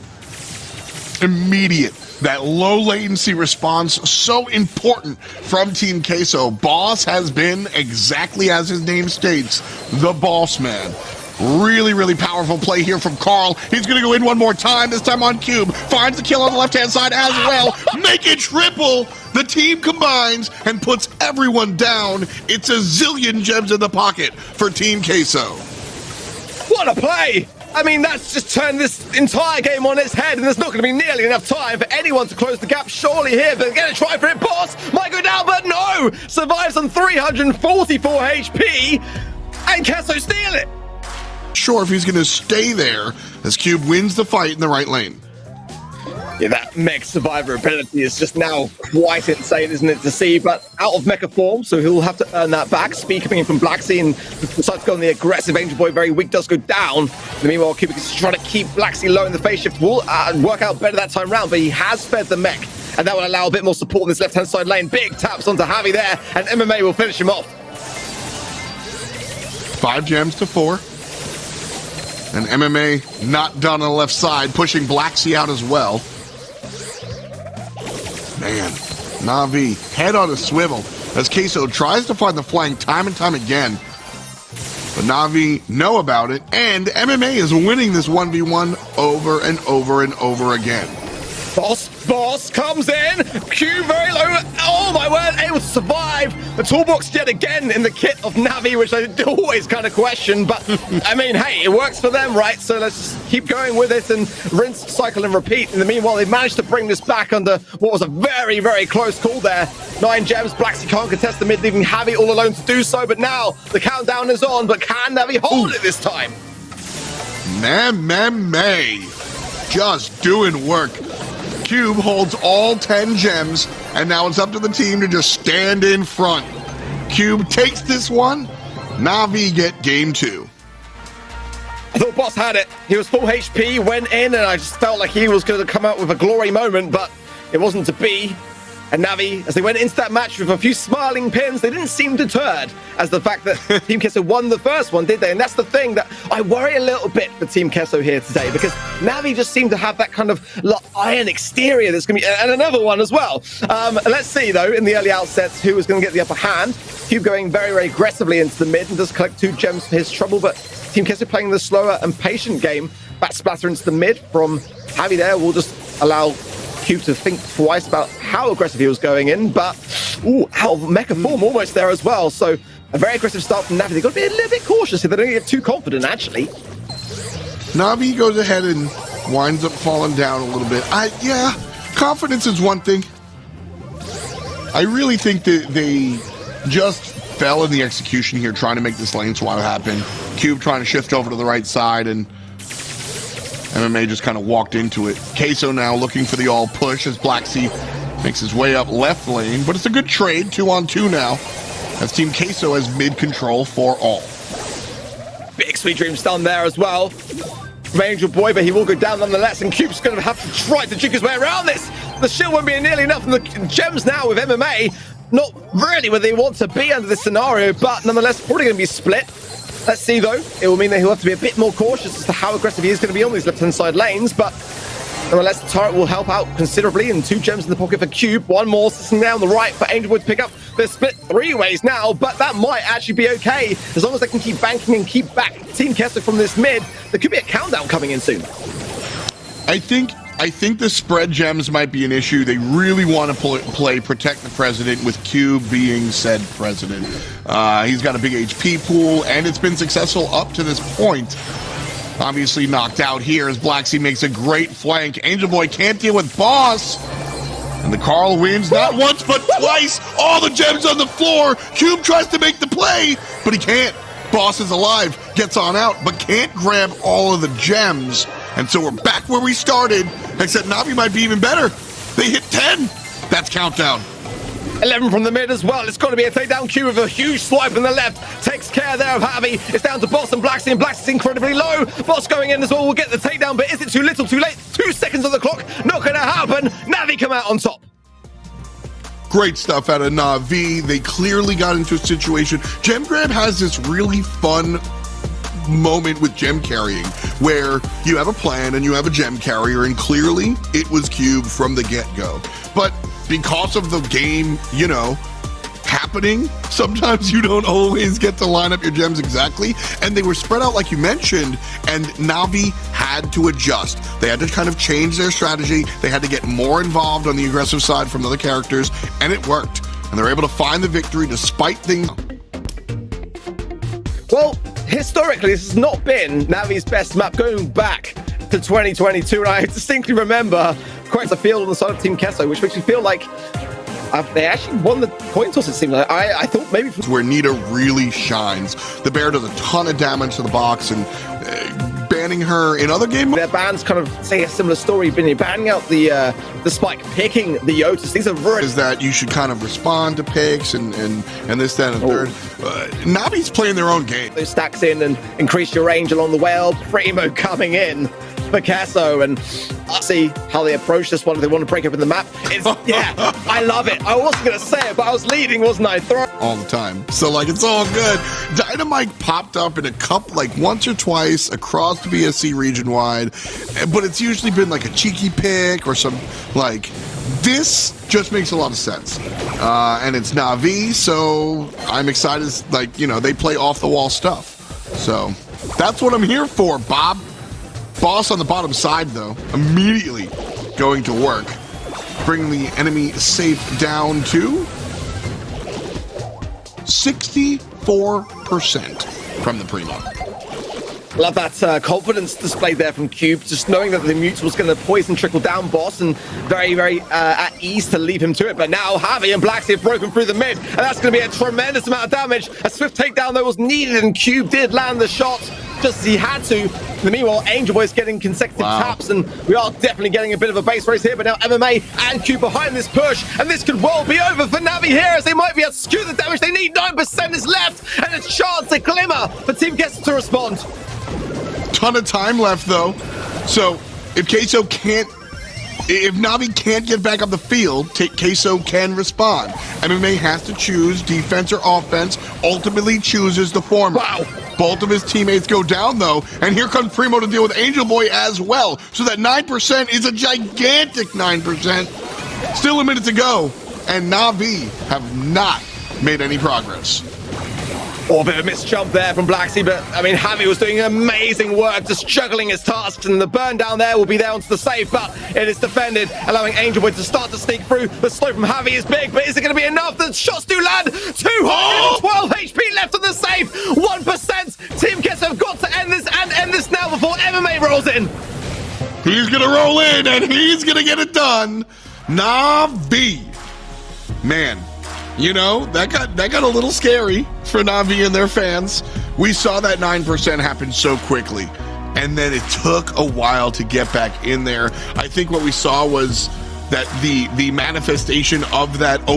Immediate. That low latency response, so important from Team Queso. Boss has been, exactly as his name states, the boss man. Really, really powerful play here from Carl. He's going to go in one more time, this time on Cube. Finds the kill on the left-hand side as well. Make it triple. The team combines and puts everyone down. It's a zillion gems in the pocket for Team Queso. What a play! I mean, that's just turned this entire game on its head, and there's not going to be nearly enough time for anyone to close the gap. Surely here, but they're going to try for it. Boss might go down, but no! Survives on 344 HP, and Kesso steal it. Sure, if he's going to stay there as Cube wins the fight in the right lane. Yeah, that mech survivor ability is just now quite insane, isn't it, to see? But out of mecha form, so he'll have to earn that back. Speed coming in from Blacksea and decides to go on the aggressive. Angel Boy, very weak, does go down. Meanwhile, Cube is trying to keep Blacksea low in the phase shift. Will work out better that time round, but he has fed the mech, and that will allow a bit more support in this left-hand side lane. Big taps onto Javi there, and MMA will finish him off. 5 gems to 4. And MMA not done on the left side, pushing Blacksea out as well. Man, Na'Vi head on a swivel as Queso tries to find the flank time and time again. But Na'Vi know about it, and MMA is winning this 1v1 over and over and over again. Boss comes in. Q very low. Oh my word, able to survive. The toolbox yet again in the kit of Navi, which I always kind of question. But I mean, hey, it works for them, right? So let's just keep going with it and rinse, cycle, and repeat. In the meanwhile, they've managed to bring this back under what was a very, very close call there. 9 gems. Blacksea can't contest the mid, leaving Javi all alone to do so. But now the countdown is on. But can Navi hold it this time? May just doing work. Cube holds all 10 gems, and now it's up to the team to just stand in front. Cube takes this one. Na'Vi get game 2. I thought Boss had it. He was full HP, went in, and I just felt like he was going to come out with a glory moment, but it wasn't to be. And Navi, as they went into that match with a few smiling pins, they didn't seem deterred as the fact that Team Kesso won the first one, did they? And that's the thing that I worry a little bit for Team Kesso here today, because Navi just seemed to have that kind of iron exterior that's going to be, and another one as well. Let's see, though, in the early outsets, who was going to get the upper hand. Cube going very, very aggressively into the mid and does collect 2 gems for his trouble, but Team Kesso playing the slower and patient game. Back splatter into the mid from Javi there will just allow Cube to think twice about how aggressive he was going in, but out of mecha form almost there as well. So a very aggressive start from Navi. They've got to be a little bit cautious here. They don't get too confident, actually. Navi goes ahead and winds up falling down a little bit. Yeah, confidence is one thing. I really think that they just fell in the execution here, trying to make this lane swap happen. Cube trying to shift over to the right side, and MMA just kind of walked into it. Queso now looking for the all push as Blacksea makes his way up left lane, but it's a good trade, 2-on-2 now, as Team Queso has mid control for all. Big Sweet Dreams done there as well from Angel Boy, but he will go down nonetheless, and Cube's going to have to try to juke his way around this. The shield won't be nearly enough, and the gems now with MMA, not really where they want to be under this scenario, but nonetheless probably going to be split. Let's see, though. It will mean that he'll have to be a bit more cautious as to how aggressive he is going to be on these left-hand side lanes, but nonetheless, the turret will help out considerably, and 2 gems in the pocket for Cube. 1 more sitting down the right for Angel Boy to pick up. They're split 3 ways now, but that might actually be okay. As long as they can keep banking and keep back Team Kesso from this mid, there could be a countdown coming in soon. I think the spread gems might be an issue. They really want to play Protect the President with Cube being said president. He's got a big HP pool, and it's been successful up to this point. Obviously knocked out here as Blacksea makes a great flank. Angel Boy can't deal with Boss. And the Carl wins not once, but twice. All the gems on the floor. Cube tries to make the play, but he can't. Boss is alive, gets on out, but can't grab all of the gems. And so we're back where we started, except Navi might be even better. They hit 10. That's countdown. 11 from the mid as well. It's got to be a takedown. Q with a huge swipe in the left. Takes care there of Javi. It's down to Boss and Blacksea, and Blacksea's incredibly low. Boss going in as well will get the takedown, but is it too little, too late? 2 seconds on the clock. Not going to happen. Navi come out on top. Great stuff out of Na'Vi. They clearly got into a situation. Gem Grab has this really fun moment with gem carrying where you have a plan and you have a gem carrier, and clearly it was Cube from the get-go. But because of the game, you know, happening, sometimes you don't always get to line up your gems exactly, and they were spread out like you mentioned, and Na'Vi had to adjust. They had to kind of change their strategy. They had to get more involved on the aggressive side from the other characters, and it worked. And they're able to find the victory despite things. Well, historically, this has not been Navi's best map going back to 2022, and I distinctly remember quite a field on the side of Team Kesso, which makes me feel like they actually won the coin toss, it seemed like. I thought maybe... Where Nita really shines. The bear does a ton of damage to the box, and banning her in other games... Their bans kind of say a similar story, but banning out the Spike, picking the Otis. These are really... Is that you should kind of respond to picks and this, that, and third. Navi's playing their own game. Those stacks in and increase your range along the way. Primo coming in for Kesso, and I'll see how they approach this one. If they want to break open the map, yeah, I love it. I wasn't going to say it, but I was leading, wasn't I? All the time. So, like, it's all good. Dynamite popped up in a cup, like, once or twice across the BSC region-wide, but it's usually been, like, a cheeky pick or some, like... This just makes a lot of sense. And it's Navi, so I'm excited. Like, you know, they play off-the-wall stuff. So, that's what I'm here for, Bob. Boss on the bottom side, though, immediately going to work, bringing the enemy safe down to 64% from the primo. Love that confidence displayed there from Cube, just knowing that the mute was going to poison trickle down boss, and very, very at ease to leave him to it. But now Javi and Blacksy have broken through the mid, and that's going to be a tremendous amount of damage. A swift takedown though was needed, and Cube did land the shot just as he had to. In the meanwhile, Angel Boy's getting consecutive taps, and we are definitely getting a bit of a base race here. But now MMA and Cube behind this push, and this could well be over for Navi here, as they might be able to skew the damage they need. 9% is left, and a chance to glimmer for Team Kesso to respond. Ton of time left, though. So if Navi can't get back up the field, Kesso can respond. MMA has to choose defense or offense, ultimately chooses the former. Wow. Both of his teammates go down, though, and here comes Primo to deal with Angel Boy as well. So that 9% is a gigantic 9%. Still a minute to go, and Navi have not made any progress. Oh, a bit of a missed jump there from Blacksy, but I mean, Javi was doing amazing work, just juggling his tasks, and the burn down there will be there onto the safe, but it is defended, allowing Angel Boy to start to sneak through. The slow from Javi is big, but is it going to be enough? The shots do land. 212 HP left on the safe. 1%. Team Kesso have got to end this, and end this now before MMA rolls in. He's going to roll in, and he's going to get it done. Navi, man. You know, that got a little scary for Navi and their fans. We saw that 9% happen so quickly, and then it took a while to get back in there. I think what we saw was that the manifestation of that oh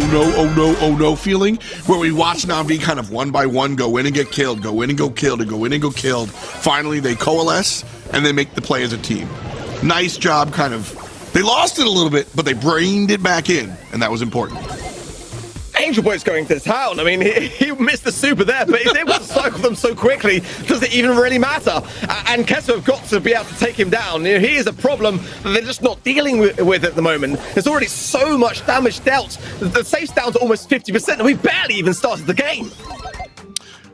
no feeling, where we watched Navi kind of one by one go in and get killed, go in and go killed, and go in and go killed. Finally, they coalesce, and they make the play as a team. Nice job, kind of. They lost it a little bit, but they brained it back in, and that was important. Angel Boy's going to town. I mean, he missed the super there, but he's able to cycle them so quickly. Does it even really matter? And Kesso have got to be able to take him down. You know, he is a problem that they're just not dealing with at the moment. There's already so much damage dealt. The safe's down to almost 50%, and we barely even started the game.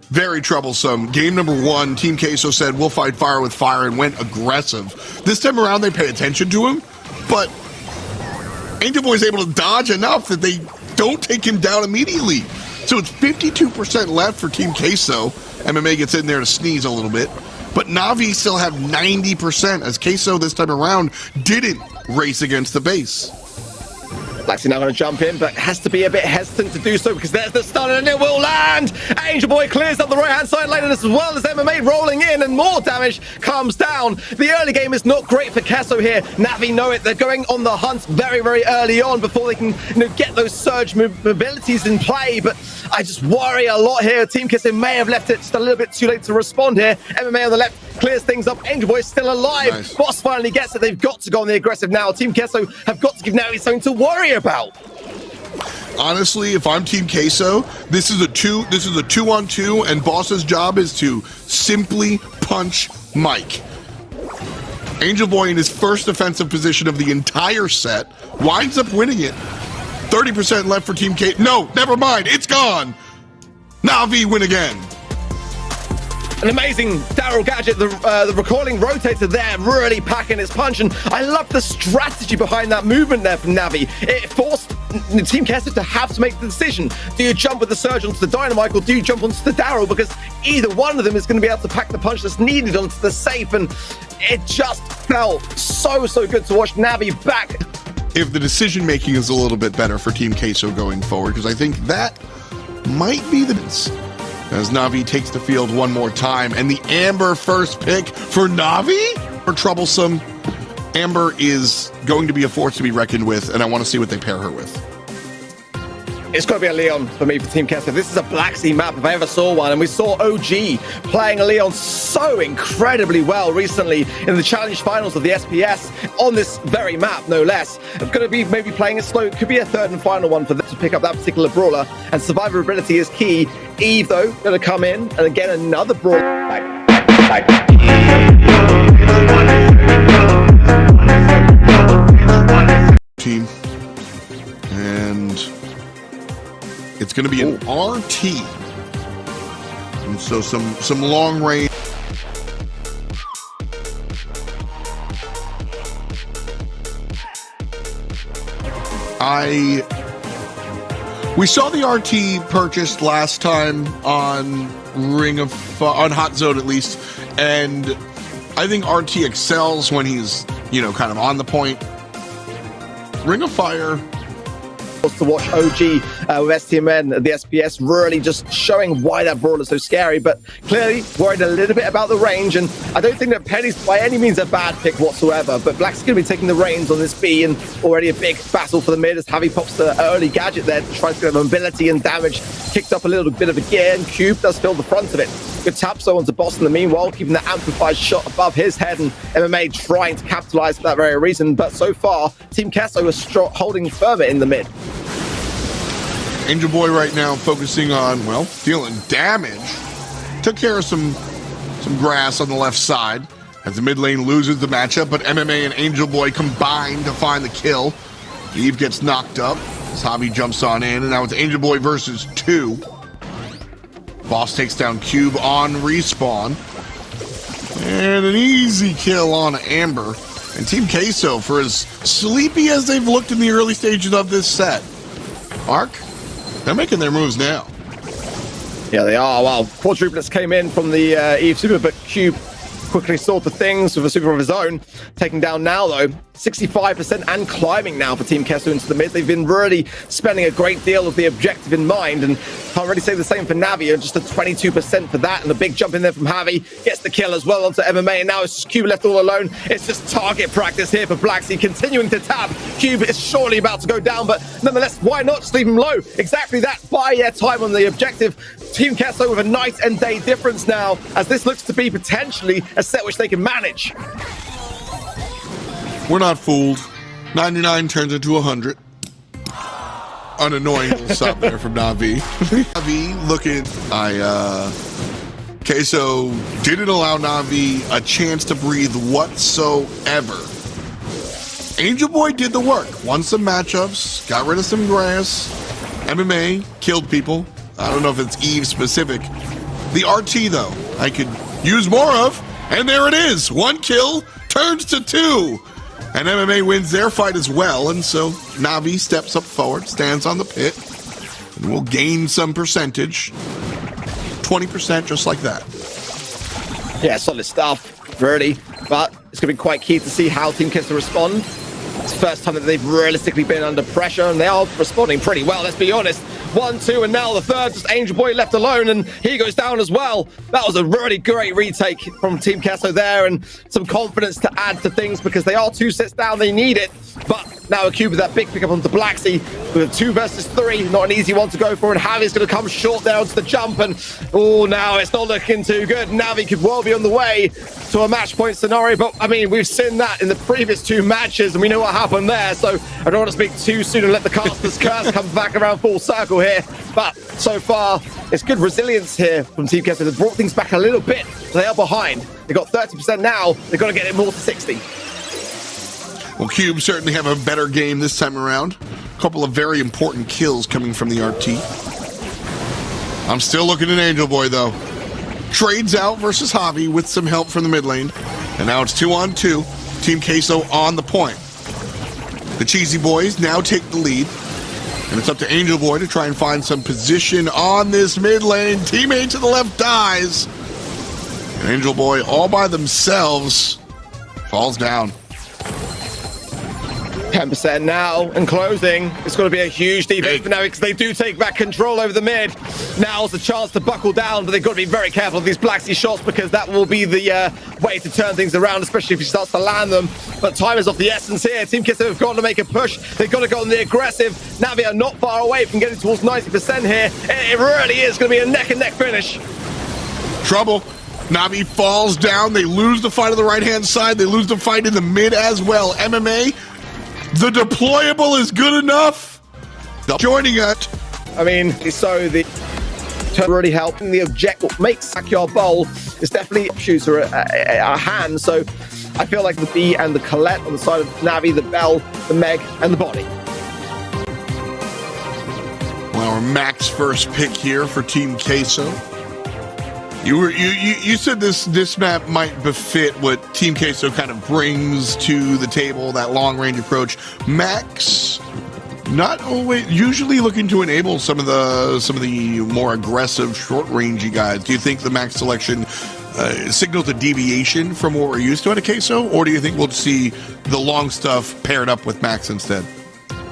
Very troublesome. Game number one, Team Kesso said, we'll fight fire with fire, and went aggressive. This time around, they pay attention to him, but Angel Boy's able to dodge enough that they don't take him down immediately. So it's 52% left for Team Kesso. MMA gets in there to sneeze a little bit. But Navi still have 90%, as Kesso this time around didn't race against the base. Blacksy now going to jump in, but has to be a bit hesitant to do so, because there's the stun and it will land. Angel Boy clears up the right-hand side lane, as well as MMA rolling in, and more damage comes down. The early game is not great for Kesso here. Navi know it. They're going on the hunt very, very early on before they can, get those surge mobilities in play. But I just worry a lot here. Team Kesso may have left it just a little bit too late to respond here. MMA on the left clears things up. Angel Boy is still alive. Nice. Boss finally gets it. They've got to go on the aggressive now. Team Kesso have got to give Navi something to worry about. Honestly, if I'm Team Kesso, this is a 2-on-2, and Boss's job is to simply punch Mike. Angel Boy, in his first defensive position of the entire set, winds up winning it. 30% left for Team Kesso. No, never mind. It's gone. Navi win again. An amazing Daryl gadget, the recoiling rotator there, really packing its punch, and I love the strategy behind that movement there from Navi. It forced Team Kessler to have to make the decision. Do you jump with the Surge onto the Dynamite, or do you jump onto the Daryl? Because either one of them is going to be able to pack the punch that's needed onto the safe, and it just felt so good to watch Navi back. If the decision making is a little bit better for Team Queso going forward, because I think that might be the as Navi takes the field one more time, and the Amber first pick for Navi? For troublesome, Amber is going to be a force to be reckoned with, and I want to see what they pair her with. It's got to be a Leon for me for Team Kessler. This is a Black Sea map if I ever saw one, and we saw OG playing a Leon so incredibly well recently in the challenge finals of the SPS on this very map, no less. It's going to be maybe playing it slow. It could be a third and final one for them to pick up that particular brawler, and survivability is key. Eve, though, going to come in, and again, another brawl. Team. And it's going to be an RT. And so some long range. We saw the RT purchased last time on on Hot Zone at least, and I think RT excels when he's, you know, kind of on the point. Ring of Fire. To watch OG with STMN, the SPS, really just showing why that brawl is so scary, but clearly worried a little bit about the range, and I don't think that Penny's by any means a bad pick whatsoever, but Black's going to be taking the reins on this B, and already a big battle for the mid as Javi pops the early gadget there to try to get mobility and damage kicked up a little bit of a gear, and Cube does fill the front of it. Good tap so onto Boston in the meanwhile, keeping the amplified shot above his head, and MMA trying to capitalize for that very reason, but so far Team Kesso was holding further in the mid. Angel Boy right now focusing on, well, dealing damage. Took care of some grass on the left side as the mid lane loses the matchup, but MMA and Angel Boy combine to find the kill. Eve gets knocked up as Javi jumps on in, and now it's Angel Boy versus 2. Boss takes down Cube on respawn. And an easy kill on Amber. And Team Queso, for as sleepy as they've looked in the early stages of this set, Ark, they're making their moves now. Yeah, they are. Well, quadruplets came in from the Eve Super, but Cube quickly sorted things with a super of his own. Taking down now, though, 65% and climbing now for Team Kesso into the mid. They've been really spending a great deal of the objective in mind, and can't really say the same for Navi, and just a 22% for that, and a big jump in there from Javi. Gets the kill as well onto MMA, and now it's just Cube left all alone. It's just target practice here for Black Sea, continuing to tap. Cube is surely about to go down, but nonetheless, why not just leave him low? Exactly that, buy their time on the objective. Team Kesso with a night and day difference now, as this looks to be potentially a set which they can manage. We're not fooled. 99 turns into 100. An annoying little sub there from Navi. Navi looking, Queso didn't allow Navi a chance to breathe whatsoever. Angel Boy did the work. Won some matchups, got rid of some grass. MMA killed people. I don't know if it's Eve specific. The RT though, I could use more of, and there it is. 1 kill turns to 2. And MMA wins their fight as well, and so Navi steps up forward, stands on the pit, and will gain some percentage. 20% just like that. Yeah, solid stuff, really. But it's going to be quite key to see how Team Kessler respond. It's the first time that they've realistically been under pressure, and they are responding pretty well, let's be honest. 1, 2, and now the third, just Angel Boy left alone, and he goes down as well. That was a really great retake from Team Kesso there, and some confidence to add to things, because they are 2 sets down, they need it. But now a Cube with that big pickup onto Black Sea with a 2 versus 3, not an easy one to go for, and Javi's going to come short there onto the jump, and now it's not looking too good. Navi could well be on the way to a match point scenario, but I mean, we've seen that in the previous 2 matches, and we know what happened there, so I don't want to speak too soon and let the caster's curse come back around full circle here. But so far, it's good resilience here from Team Kessler. They've brought things back a little bit. They are behind. They've got 30% now. They've got to get it more to 60. Well, Cube certainly have a better game this time around. A couple of very important kills coming from the RT. I'm still looking at Angel Boy, though. Trades out versus Javi with some help from the mid lane. And now it's 2-on-2. Team Queso on the point. The Cheesy Boys now take the lead. And it's up to Angel Boy to try and find some position on this mid lane. Teammate to the left dies. And Angel Boy all by themselves falls down. 10% now and closing. It's going to be a huge defense for NAVI because they do take back control over the mid. Now's the chance to buckle down, but they've got to be very careful of these Black Sea shots because that will be the way to turn things around, especially if he starts to land them. But time is of the essence here. Team Kisso have got to make a push. They've got to go on the aggressive. NAVI are not far away from getting towards 90% here. It really is going to be a neck-and-neck finish. Trouble. NAVI falls down. They lose the fight on the right-hand side. They lose the fight in the mid as well. MMA, the deployable is good enough. They're joining it. I mean, so the turn really helping the object. What makes Backyard Bowl is definitely a shooter a hand. So I feel like the B and the Colette on the side of NAVI, the Bell, the Meg, and the Body. Well, our max first pick here for Team Queso. You said this map might befit what Team Queso kind of brings to the table, that long range approach. Max, not always, usually looking to enable some of the more aggressive, short rangey guys. Do you think the Max selection signals a deviation from what we're used to at a Queso, or do you think we'll see the long stuff paired up with Max instead?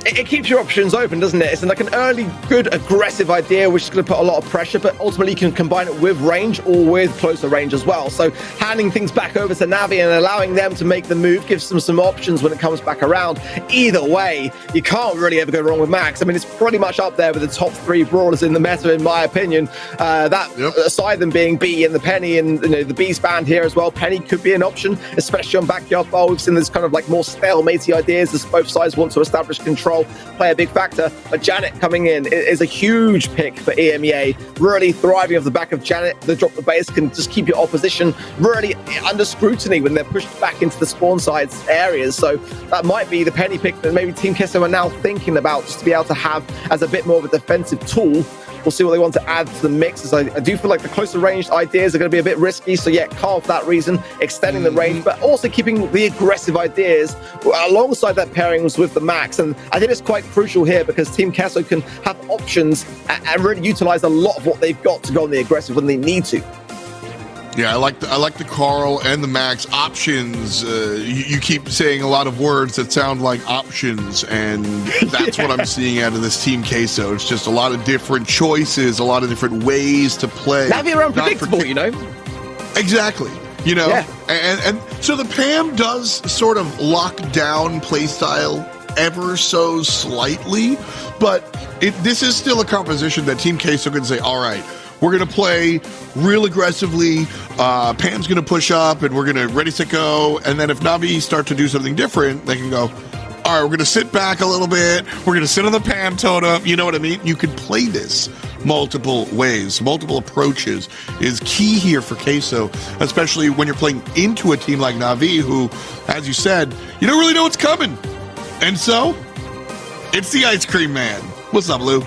It keeps your options open, doesn't it? It's like an early, good, aggressive idea, which is going to put a lot of pressure, but ultimately you can combine it with range or with closer range as well. So handing things back over to NAVI and allowing them to make the move gives them some options when it comes back around. Either way, you can't really ever go wrong with Max. I mean, it's pretty much up there with the top 3 brawlers in the meta, in my opinion. Aside them being B and the Penny and the B's band here as well, Penny could be an option, especially on Backyard Bowl. We've seen this kind of like more stalematey ideas as both sides want to establish control, play a big factor. But Janet coming in is a huge pick for EMEA. Really thriving off the back of Janet. The drop the base can just keep your opposition really under scrutiny when they're pushed back into the spawn sides areas. So that might be the Penny pick that maybe Team Queso are now thinking about, just to be able to have as a bit more of a defensive tool. We'll see what they want to add to the mix, as I do feel like the closer ranged ideas are going to be a bit risky. So yeah, Carl for that reason, extending the range, but also keeping the aggressive ideas alongside that pairings with the Max. And I think it's quite crucial here because Team Queso can have options and really utilize a lot of what they've got to go on the aggressive when they need to. Yeah, I like the Carl and the Max options. You keep saying a lot of words that sound like options, and that's what I'm seeing out of this Team Queso. It's just a lot of different choices, a lot of different ways to play. NAVI are unpredictable, Exactly. Yeah. And so the PAM does sort of lock down playstyle ever so slightly, but this is still a composition that Team Queso can say, all right, we're going to play real aggressively. Pam's going to push up, and we're going to ready, set, go. And then if Navi start to do something different, they can go, all right, we're going to sit back a little bit. We're going to sit on the Pam totem. You know what I mean? You could play this multiple ways, multiple approaches is key here for Queso, especially when you're playing into a team like Navi, who, as you said, you don't really know what's coming. And so, it's the Ice Cream Man. What's up, Lou?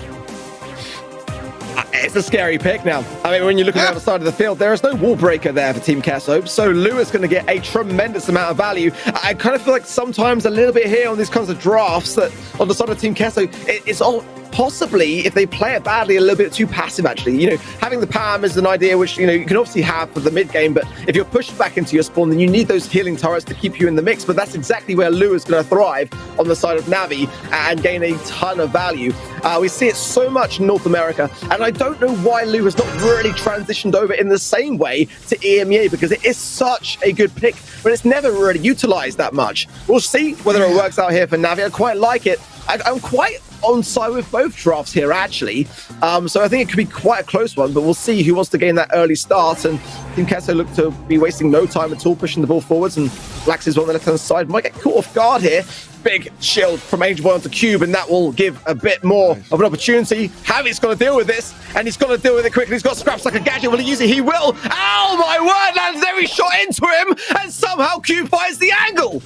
It's a scary pick now. I mean, when you look at the other side of the field, there is no wall breaker there for Team Queso. So Lou is going to get a tremendous amount of value. I kind of feel like sometimes a little bit here on these kinds of drafts that on the side of Team Queso, it's all possibly, if they play it badly, a little bit too passive, actually. Having the PAM is an idea which, you can obviously have for the mid game, but if you're pushed back into your spawn, then you need those healing turrets to keep you in the mix. But that's exactly where Lou is going to thrive on the side of NAVI and gain a ton of value. We see it so much in North America, and I don't know why Lou has not really transitioned over in the same way to EMEA, because it is such a good pick, but it's never really utilized that much. We'll see whether it works out here for NAVI. I quite like it. I'm quite on side with both drafts here, actually. So I think it could be quite a close one, but we'll see who wants to gain that early start. And Team Queso look to be wasting no time at all, pushing the ball forwards, and Black is on the left-hand side. Might get caught off guard here. Big shield from Angel Boy onto Cube, and that will give a bit more of an opportunity. Javi's got to deal with this, and he's got to deal with it quickly. He's got scraps like a gadget. Will he use it? He will. Oh, my word, lands every shot into him, and somehow Cube finds the angle.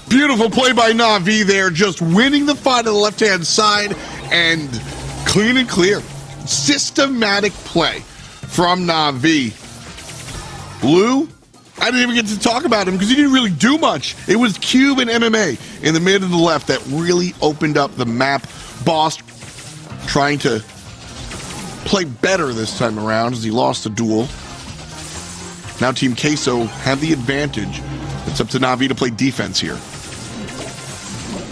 Beautiful play by Navi there, just winning the fight on the left-hand side, and clean and clear. Systematic play from Navi. Blue, I didn't even get to talk about him because he didn't really do much. It was Cube and MMA in the mid and the left that really opened up the map. Boss trying to play better this time around as he lost the duel. Now Team Queso have the advantage. It's up to Navi to play defense here.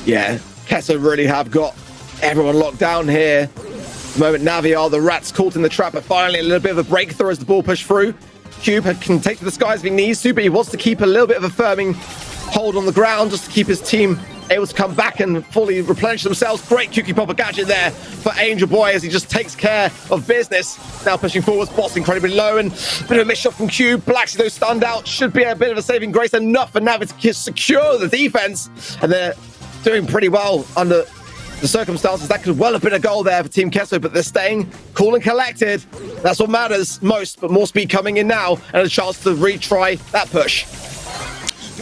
Yeah, Queso really have got everyone locked down here. The moment Navi are the rats caught in the trap, but finally a little bit of a breakthrough as the ball pushed through. Cube can take to the skies if he needs to, but he wants to keep a little bit of a firming hold on the ground just to keep his team able to come back and fully replenish themselves. Great Kooky Popper gadget there for Angel Boy as he just takes care of business. Now pushing forwards, Boss incredibly low, and a bit of a missed shot from Cube. Blacksy though stunned out, should be a bit of a saving grace, enough for Navi to secure the defense, and they're doing pretty well under the circumstances. That could well have been a goal there for Team Queso, but they're staying cool and collected. That's what matters most, but more speed coming in now and a chance to retry that push.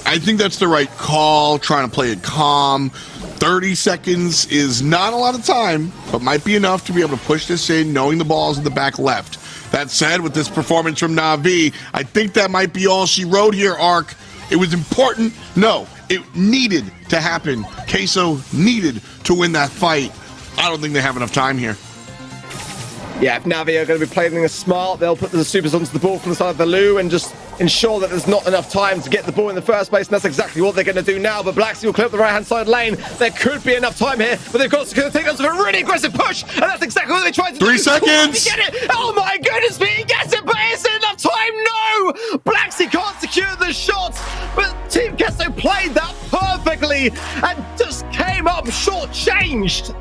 I think that's the right call, trying to play it calm. 30 seconds is not a lot of time, but might be enough to be able to push this in, knowing the ball's in the back left. That said, with this performance from Navi, I think that might be all she wrote here, Ark. It was important. No, it needed to happen. Queso needed to win that fight. I don't think they have enough time here. Yeah, if Navi are going to be playing this smart, they'll put the supers onto the ball from the side of the loo and just ensure that there's not enough time to get the ball in the first place, and that's exactly what they're going to do now. But Blacksy will clear up the right-hand side lane. There could be enough time here, but they've got to secure the takedowns with a really aggressive push, and that's exactly what they tried to do. 3 seconds! He get it! Oh my goodness me, he gets it, but is it enough time? No! Blacksy can't secure the shot, but Team Queso played that perfectly and just came up short-changed.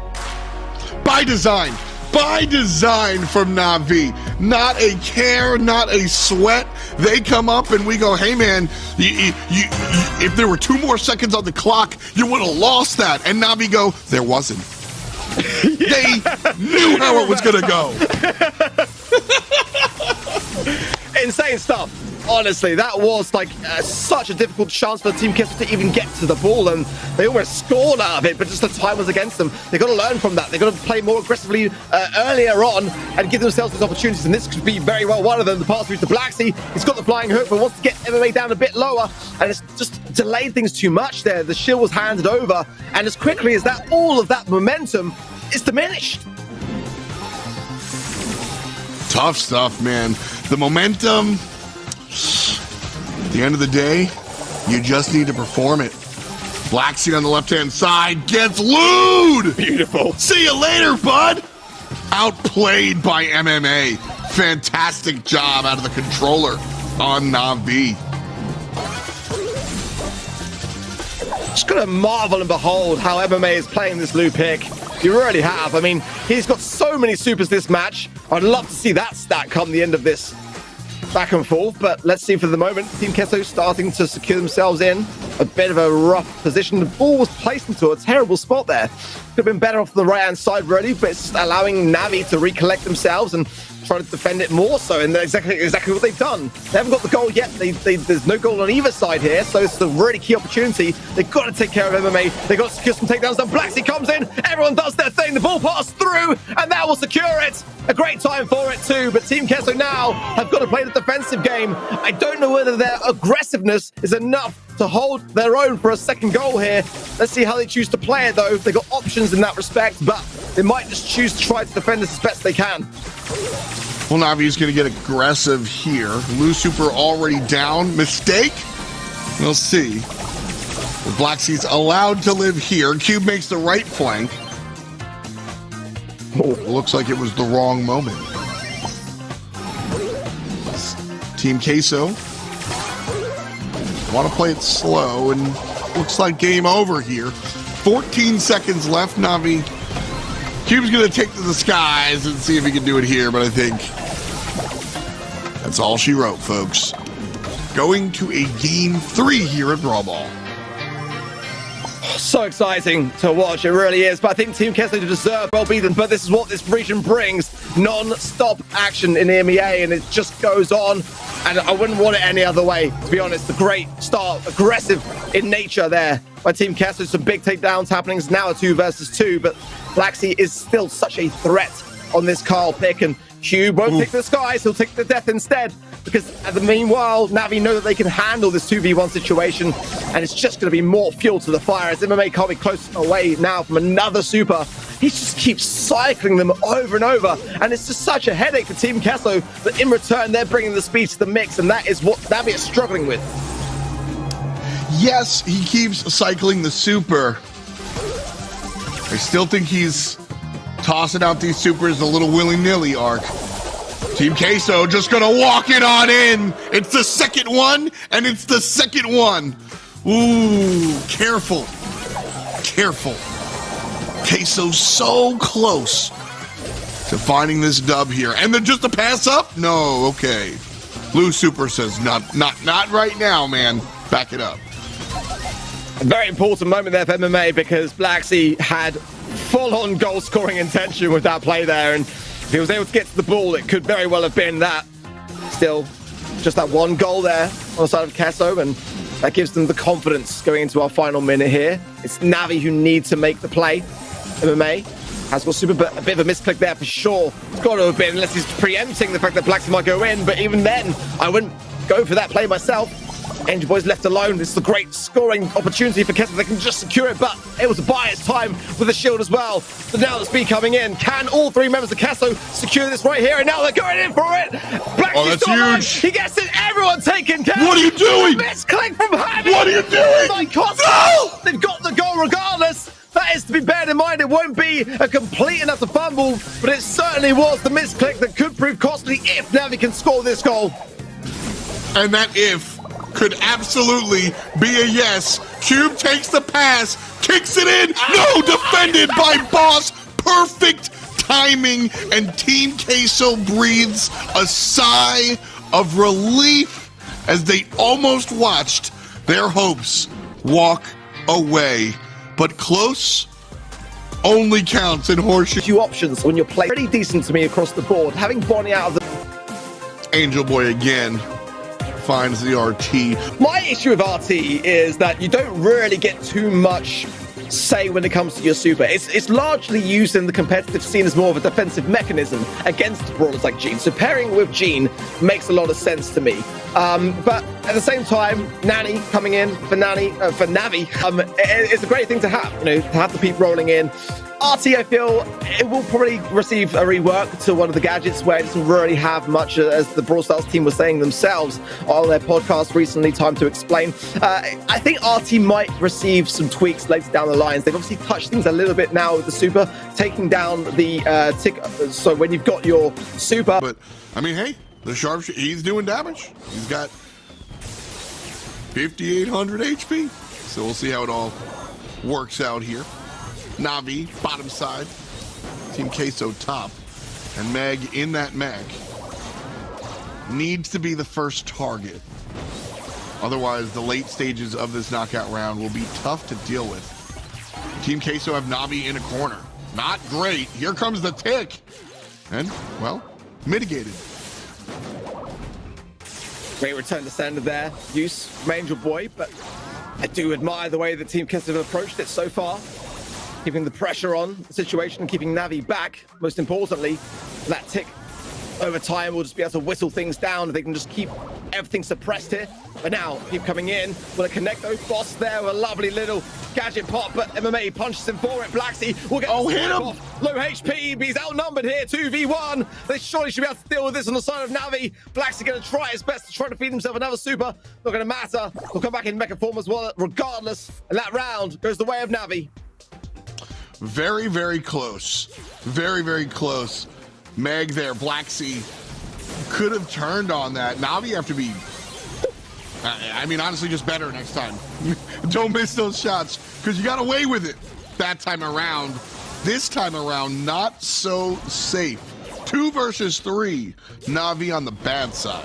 By design. By design from Navi. Not a care, not a sweat. They come up and we go, hey man, if there were 2 more seconds on the clock, you would have lost that. And Navi go, there wasn't. They knew how it was going to go. Insane stuff. Honestly, that was like such a difficult chance for Team Queso to even get to the ball, and they almost scored out of it, but just the time was against them. They've got to learn from that. They've got to play more aggressively earlier on and give themselves these opportunities, and this could be very well one of them. The pass through to Blacksy. He's got the flying hook, but wants to get MMA down a bit lower, and it's just delayed things too much there. The shield was handed over, and as quickly as that, all of that momentum is diminished. Tough stuff, man. The momentum... At the end of the day, you just need to perform it. Blacksy on the left-hand side gets looed! Beautiful. See you later, bud! Outplayed by MMA. Fantastic job out of the controller on Navi. Just gonna marvel and behold how MMA is playing this Lou pick. You really have. I mean, he's got so many supers this match. I'd love to see that stat come the end of this back and forth, but let's see for the moment. Team Queso starting to secure themselves in a bit of a rough position. The ball was placed into a terrible spot there. Could have been better off the right-hand side, really, but it's allowing Navi to recollect themselves and try to defend it more so, and that's exactly what they've done. They haven't got the goal yet. There's no goal on either side here, so it's a really key opportunity. They've got to take care of MMA. They've got to secure some takedowns. Then Blacksy comes in. Everyone does their thing. The ball passed through, and that will secure it. A great time for it too, but Team Queso now have got to play the defensive game. I don't know whether their aggressiveness is enough to hold their own for a second goal here. Let's see how they choose to play it, though. They've got options in that respect, but they might just choose to try to defend this as best they can. Well, Navi's going to get aggressive here. Lou Super already down. Mistake? We'll see. Blacksy's allowed to live here. Cube makes the right flank. Oh, looks like it was the wrong moment. Team Queso want to play it slow, and looks like game over here. 14 seconds left. Navi. Cube's going to take to the skies and see if he can do it here, but I think that's all she wrote, folks. Going to a game 3 here at Brawl Ball. So exciting to watch, it really is. But I think Team Queso deserve well beaten, but this is what this region brings. Non-stop action in EMEA, and it just goes on. And I wouldn't want it any other way, to be honest. The great start, aggressive in nature there by Team Queso. Some big takedowns happening. It's now a 2 versus 2, but Blacksy is still such a threat on this Carl pick, and Cube won't take the skies, he'll take the death instead. Because at the meanwhile, Navi know that they can handle this 2v1 situation, and it's just going to be more fuel to the fire as MMA can't be close away now from another super. He just keeps cycling them over and over, and it's just such a headache for Team Kesso, but in return, they're bringing the speed to the mix, and that is what Navi is struggling with. Yes, he keeps cycling the super. I still think he's tossing out these supers a little willy-nilly, Arc. Team Queso just gonna walk it on in. It's the second one, and it's the second one. Ooh, careful. Careful. Queso so close to finding this dub here. And then just a pass up? No, okay. Blue Super says, not right now, man. Back it up. A very important moment there for MMA because Blacksea had full-on goal-scoring intention with that play there, and if he was able to get to the ball, it could very well have been that. Still, just that one goal there on the side of Kesso, and that gives them the confidence going into our final minute here. It's Navi who needs to make the play. MMA has got super, a bit of a misclick there for sure. It's got to have been, unless he's preempting the fact that Blacksea might go in, but even then, I wouldn't go for that play myself. Angel Boy's left alone. This is a great scoring opportunity for Kesso. They can just secure it, but able to buy its time with the shield as well. So now the speed coming in. Can all three members of Kesso secure this right here? And now they're going in for it. Oh, that's huge. He gets it. Everyone taken care. What are you doing? Misclick from Javi. What are you doing? No! They've got the goal regardless. That is to be bared in mind. It won't be a complete enough to fumble, but it certainly was the misclick that could prove costly if Navi can score this goal. And that if could absolutely be a yes. Cube takes the pass, kicks it in. No, defended by Boss. Perfect timing, and Team Queso breathes a sigh of relief as they almost watched their hopes walk away. But close only counts in horseshoe. Few options when you're playing pretty decent to me across the board. Having Bonnie out of the Angel Boy again finds the RT. My issue with RT is that you don't really get too much say when it comes to your super. It's largely used in the competitive scene as more of a defensive mechanism against brawlers like Gene. So pairing with Gene makes a lot of sense to me. But at the same time, Nanny coming in for Navi, it's a great thing to have. You know, to have the peep rolling in. RT, I feel it will probably receive a rework to one of the gadgets where it doesn't really have much, as the Brawl Stars team was saying themselves on their podcast recently, Time to Explain. I think RT might receive some tweaks later down the lines. They've obviously touched things a little bit now with the super, taking down the tick. So when you've got your super. But, I mean, hey, the sharpshooter, he's doing damage. He's got 5,800 HP. So we'll see how it all works out here. Navi, bottom side. Team Queso top. And Meg in that Meg needs to be the first target. Otherwise, the late stages of this knockout round will be tough to deal with. Team Queso have Navi in a corner. Not great. Here comes the tick. And, well, mitigated. Great return to sender there. Use from Angel Boy, but I do admire the way that Team Queso have approached it so far. Keeping the pressure on the situation and keeping Navi back, most importantly. That tick over time will just be able to whistle things down. They can just keep everything suppressed here. But now, keep coming in. Will it connect those? Boss there with a lovely little gadget pop, but MMA punches him for it. Blacksea will get hit him. off. Low HP, but he's outnumbered here. 2v1. They surely should be able to deal with this on the side of Navi. Blacksea going to try his best to try to feed himself another super. Not going to matter. He'll come back in mecha form as well, regardless. And that round goes the way of Navi. Very, very close. Very, very close. Meg there, Blacksea could have turned on that. Navi have to be, I mean, honestly, just better next time. Don't miss those shots, because you got away with it that time around. This time around, not so safe. 2 versus 3. Navi on the bad side.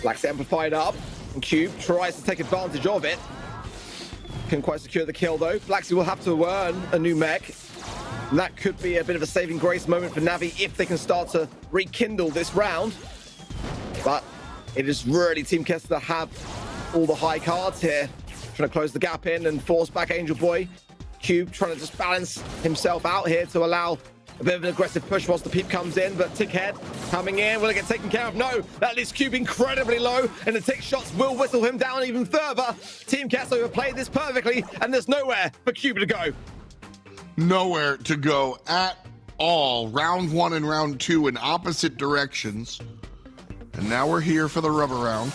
Blacksea amplified up, and Cube tries to take advantage of it. Can quite secure the kill though. Blacksea will have to earn a new mech. And that could be a bit of a saving grace moment for Navi if they can start to rekindle this round. But it is really Team Queso to have all the high cards here. Trying to close the gap in and force back Angel Boy. Cube trying to just balance himself out here to allow A bit of an aggressive push whilst the peep comes in, but Tickhead coming in. Will it get taken care of? No. That leaves Cube incredibly low, and the Tick shots will whistle him down even further. Team Kesso have played this perfectly, and there's nowhere for Cube to go. Nowhere to go at all. Round 1 and round 2 in opposite directions. And now we're here for the rubber round.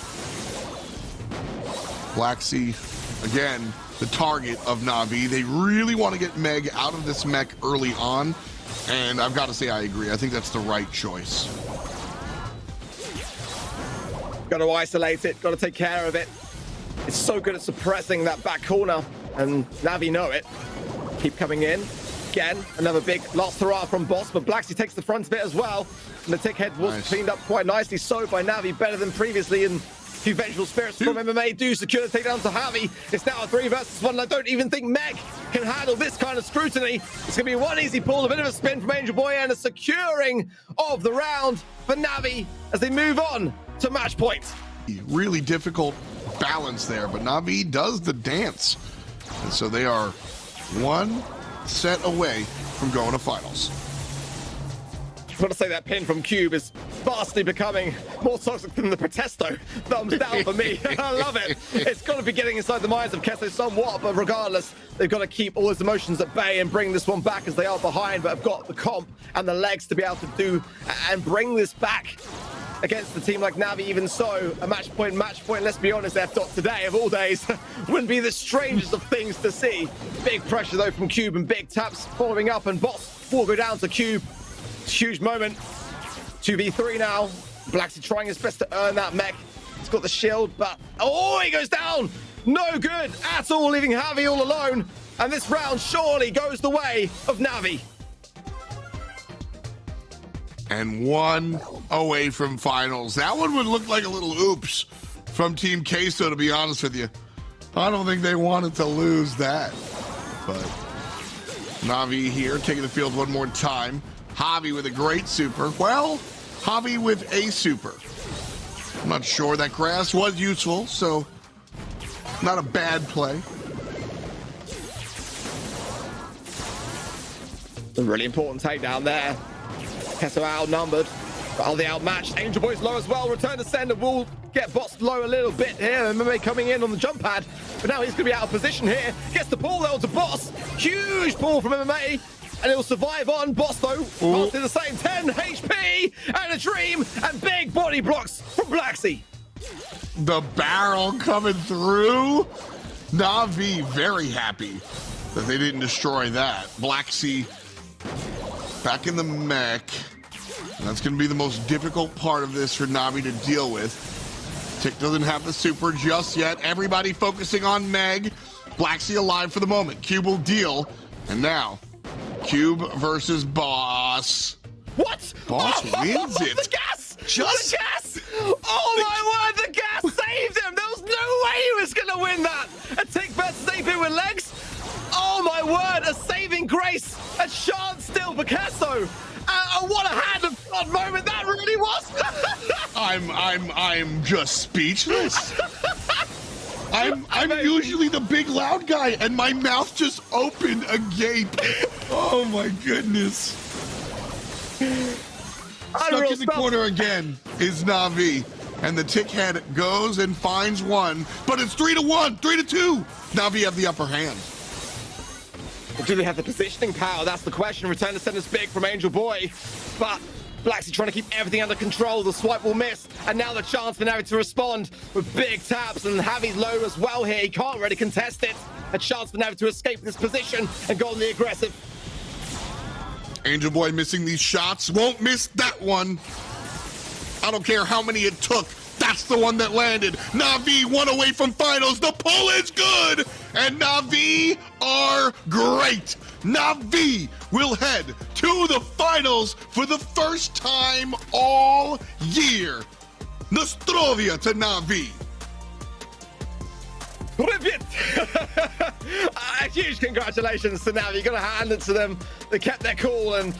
Blacksea, again, the target of Na'Vi. They really want to get Meg out of this mech early on. And I've got to say, I agree. I think that's the right choice. Got to isolate it. Got to take care of it. It's so good at suppressing that back corner. And Na'Vi know it. Keep coming in. Again, another big last hurrah from Boss, but Blacksea takes the front of it as well. And the Tickhead was cleaned up quite nicely. So by Na'Vi, better than previously. And few vengeful spirits from MMA do secure the takedown to Javi. It's now a 3 versus 1. And I don't even think Meg can handle this kind of scrutiny. It's going to be one easy pull, a bit of a spin from Angel Boy, and a securing of the round for Na'Vi as they move on to match point. Really difficult balance there, but Na'Vi does the dance. And so they are 1 set away from going to finals. I want to say that pin from Cube is vastly becoming more toxic than the Protesto. Thumbs down for me. I love it. It's got to be getting inside the minds of Kesso somewhat, but regardless, they've got to keep all those emotions at bay and bring this one back as they are behind, but have got the comp and the legs to be able to do and bring this back against a team like Na'Vi. Even so, a match point, let's be honest, F. Today, of all days, wouldn't be the strangest of things to see. Big pressure, though, from Cube, and big taps following up, and Boss will go down to Cube. Huge moment. 2v3 now. Blacksea trying his best to earn that mech. He's got the shield, but oh, he goes down. No good at all, leaving Javi all alone. And this round surely goes the way of Na'Vi. And 1 away from finals. That one would look like a little oops from Team Queso, to be honest with you. I don't think they wanted to lose that. But Na'Vi here taking the field one more time. Javi with a great super. Well, Javi with a super. I'm not sure. That grass was useful, so not a bad play. A really important takedown there. Kesso outnumbered, but are they outmatched? Angel Boy's low as well. Return to sender will get Boss low a little bit here. MMA coming in on the jump pad, but now he's going to be out of position here. Gets the pull though to Boss. Huge pull from MMA. And he'll survive on. Boss, though, can't do the same. 10 HP and a dream and big body blocks from Blacksea. The barrel coming through. Na'Vi very happy that they didn't destroy that. Blacksea back in the mech. And that's going to be the most difficult part of this for Na'Vi to deal with. Tick doesn't have the super just yet. Everybody focusing on Meg. Blacksea alive for the moment. Cube will deal. And now Cube versus Boss. What? Boss wins it. The gas! Just the gas! Oh my word, the gas saved him! There was no way he was gonna win that! A Tick versus 8-bit with legs? Oh my word, a saving grace! A chance still for Kesso! What a hand of God moment that really was! I'm just speechless. I'm usually the big loud guy, and my mouth just opened agape. Oh my goodness. Stuck in the corner again is Na'Vi. And the Tickhead goes and finds one, but it's 3-1, 3-2. Na'Vi have the upper hand. Do they have the positioning power? That's the question. Return to center's big from Angel Boy, but Blacksea trying to keep everything under control. The swipe will miss, and now the chance for Navi to respond with big taps, and Javi's low as well here. He can't really contest it. A chance for Navi to escape this position and go on the aggressive. Angel Boy missing these shots. Won't miss that one. I don't care how many it took. That's the one that landed. Na'Vi 1 away from finals. The pull is good, and Na'Vi are great. Na'Vi will head to the finals for the first time all year. Nostrovia to Na'Vi. Huge congratulations to Navi. You've got to hand it to them. They kept their cool and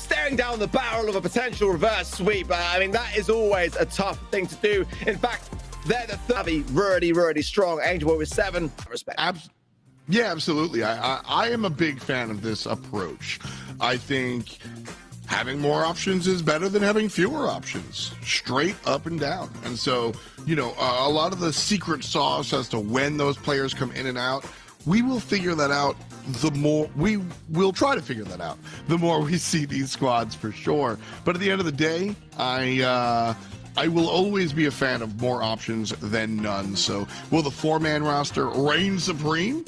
staring down the barrel of a potential reverse sweep. I mean, that is always a tough thing to do. In fact, they're the Navi really, really strong. Angel Boy with 7. Respect. Yeah, absolutely. I am a big fan of this approach. I think having more options is better than having fewer options, straight up and down. And so, you know, a lot of the secret sauce as to when those players come in and out, we will figure that out the more we will try to figure that out the more we see these squads, for sure. But at the end of the day, I will always be a fan of more options than none. So will the 4-man roster reign supreme?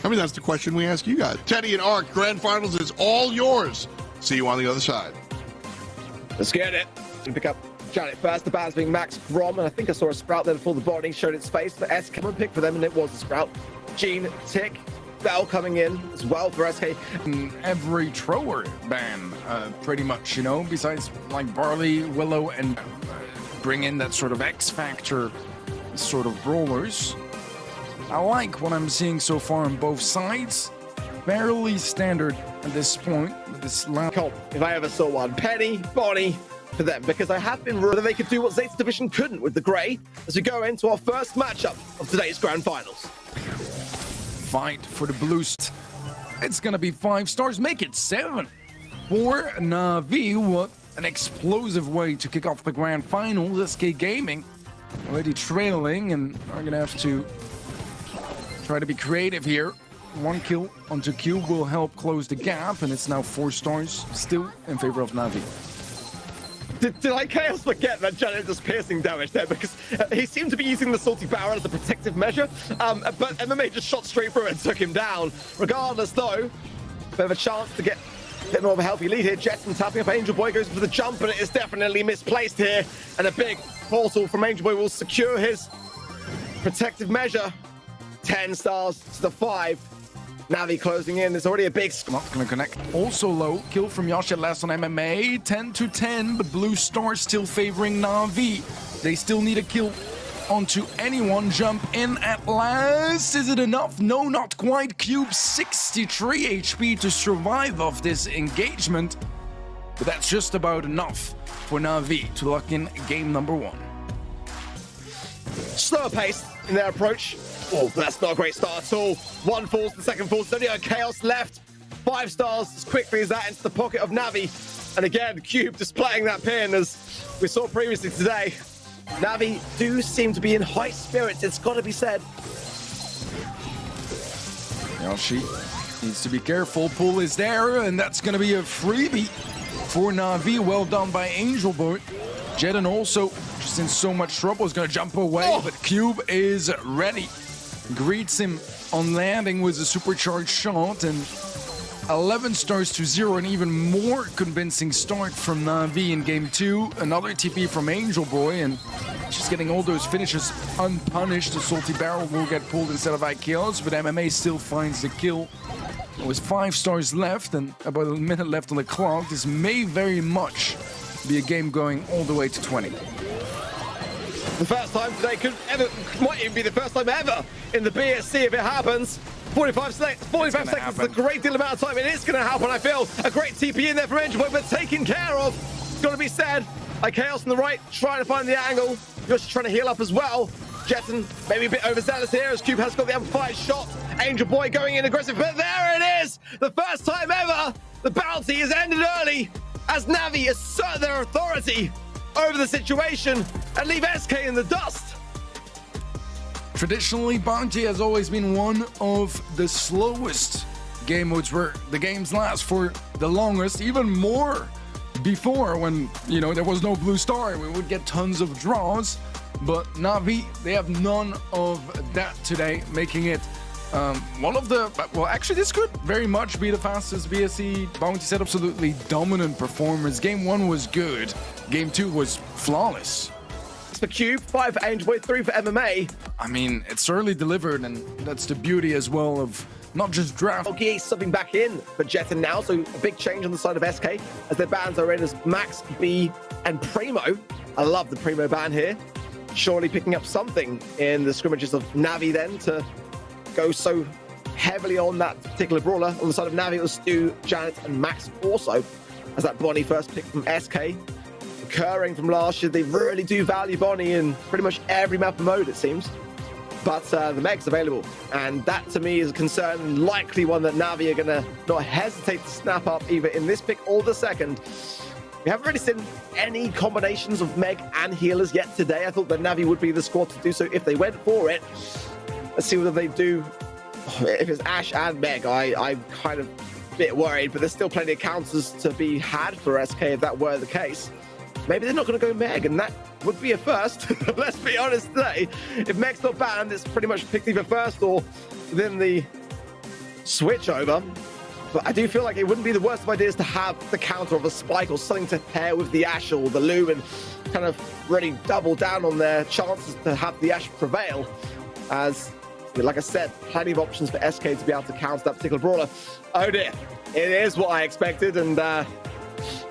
I mean, that's the question we ask you guys. Teddy and Ark, Grand Finals is all yours. See you on the other side. Let's get it. And pick up Janet first. The band's being Max Grom, and I think I saw a Sprout there before the body showed its face. But SK one pick for them, and it was a Sprout. Gene, Tick, Bell coming in as well for SK. Every thrower ban, pretty much, you know, besides like Barley, Willow, and bring in that sort of X Factor sort of brawlers. I like what I'm seeing so far on both sides. Fairly standard at this point. With this Colt, if I ever saw one. Penny, Bonnie for them, because I have been rumored that they could do what Zeta's Division couldn't with the Grey as we go into our first matchup of today's Grand Finals. Fight for the boost. It's gonna be 5 stars. Make it 7 for Navi. What an explosive way to kick off the Grand Finals. SK Gaming already trailing and are gonna have to try to be creative here. 1 kill onto Cube will help close the gap, and it's now 4 stars still in favor of Navi. Did I Chaos forget that Janet does piercing damage there? Because he seemed to be using the Salty Barrel as a protective measure, but MMA just shot straight through it and took him down. Regardless, though, bit of a chance to get a bit more of a healthy lead here. Jetson tapping up Angel Boy, goes for the jump, but it is definitely misplaced here. And a big portal from Angel Boy will secure his protective measure. 10 stars to the 5. Navi closing in. There's already a big... Not gonna connect. Also low. Kill from Yoshi at last on MMA. 10-10, but blue star still favoring Navi. They still need a kill onto anyone. Jump in at last. Is it enough? No, not quite. Cube 63 HP to survive off this engagement. But that's just about enough for Navi to lock in game number 1. Slower pace in their approach. Oh, that's not a great start at all. 1 falls, the second falls. There's only a Chaos left. 5 stars as quickly as that into the pocket of Navi. And again, Cube displaying that pin as we saw previously today. Navi do seem to be in high spirits, it's got to be said. Yoshi needs to be careful. Pull is there, and that's going to be a freebie for Navi. Well done by Angel Boy. Jeden also just in so much trouble is going to jump away, but Cube is ready. Greets him on landing with a supercharged shot, and 11 stars to 0, and even more convincing start from Navi in game 2. Another TP from Angel Boy, and just getting all those finishes unpunished. The Salty Barrel will get pulled instead of IKOs, but MMA still finds the kill. With 5 stars left and about a minute left on the clock, this may very much be a game going all the way to 20. The first time today might even be the first time ever in the BSC if it happens. 45 seconds is a great deal amount of time. It is going to happen, I feel. A great TP in there from Angel Boy, but taken care of. It's got to be said. Like Chaos on the right, trying to find the angle. Just trying to heal up as well. Jetson maybe a bit overzealous here as Cube has got the amplified shot. Angel Boy going in aggressive, but there it is! The first time ever, the bounty is ended early as Navi assert their authority over the situation and leave SK in the dust. Traditionally, Bounty has always been one of the slowest game modes where the games last for the longest, even more before when, you know, there was no blue star. We would get tons of draws, but Navi, they have none of that today, making it one of the, well, actually this could very much be the fastest BSC Bounty set. Absolutely dominant performance. Game 1 was good. Game 2 was flawless. For Cube, 5 for Angel Boy, 3 for MMA. I mean, it's early delivered, and that's the beauty as well of not just draft. OGA subbing back in for Jetson now, so a big change on the side of SK as their bans are in as Max, B, and Primo. I love the Primo ban here. Surely picking up something in the scrimmages of Navi then to go so heavily on that particular brawler. On the side of Navi, it was Stu, Janet, and Max also, as that Bonnie first pick from SK. Recurring from last year, they really do value Bonnie in pretty much every map and mode, it seems. but the meg's available, and that to me is a concern, likely one that Navi are going to not hesitate to snap up either in this pick or the second. We haven't really seen any combinations of meg and healers yet today. I thought that Navi would be the squad to do so if they went for it. Let's see whether they do. If it's Ashe and meg, I'm kind of a bit worried, but there's still plenty of counters to be had for SK if that were the case. Maybe they're not going to go meg, and that would be a first. Let's be honest today. If meg's not banned, it's pretty much picked either first or within the switch over. But I do feel like it wouldn't be the worst of ideas to have the counter of a spike or something to pair with the Ashe or the Lu and kind of really double down on their chances to have the Ashe prevail. As, like I said, plenty of options for SK to be able to counter that particular brawler. Oh dear, it is what I expected, and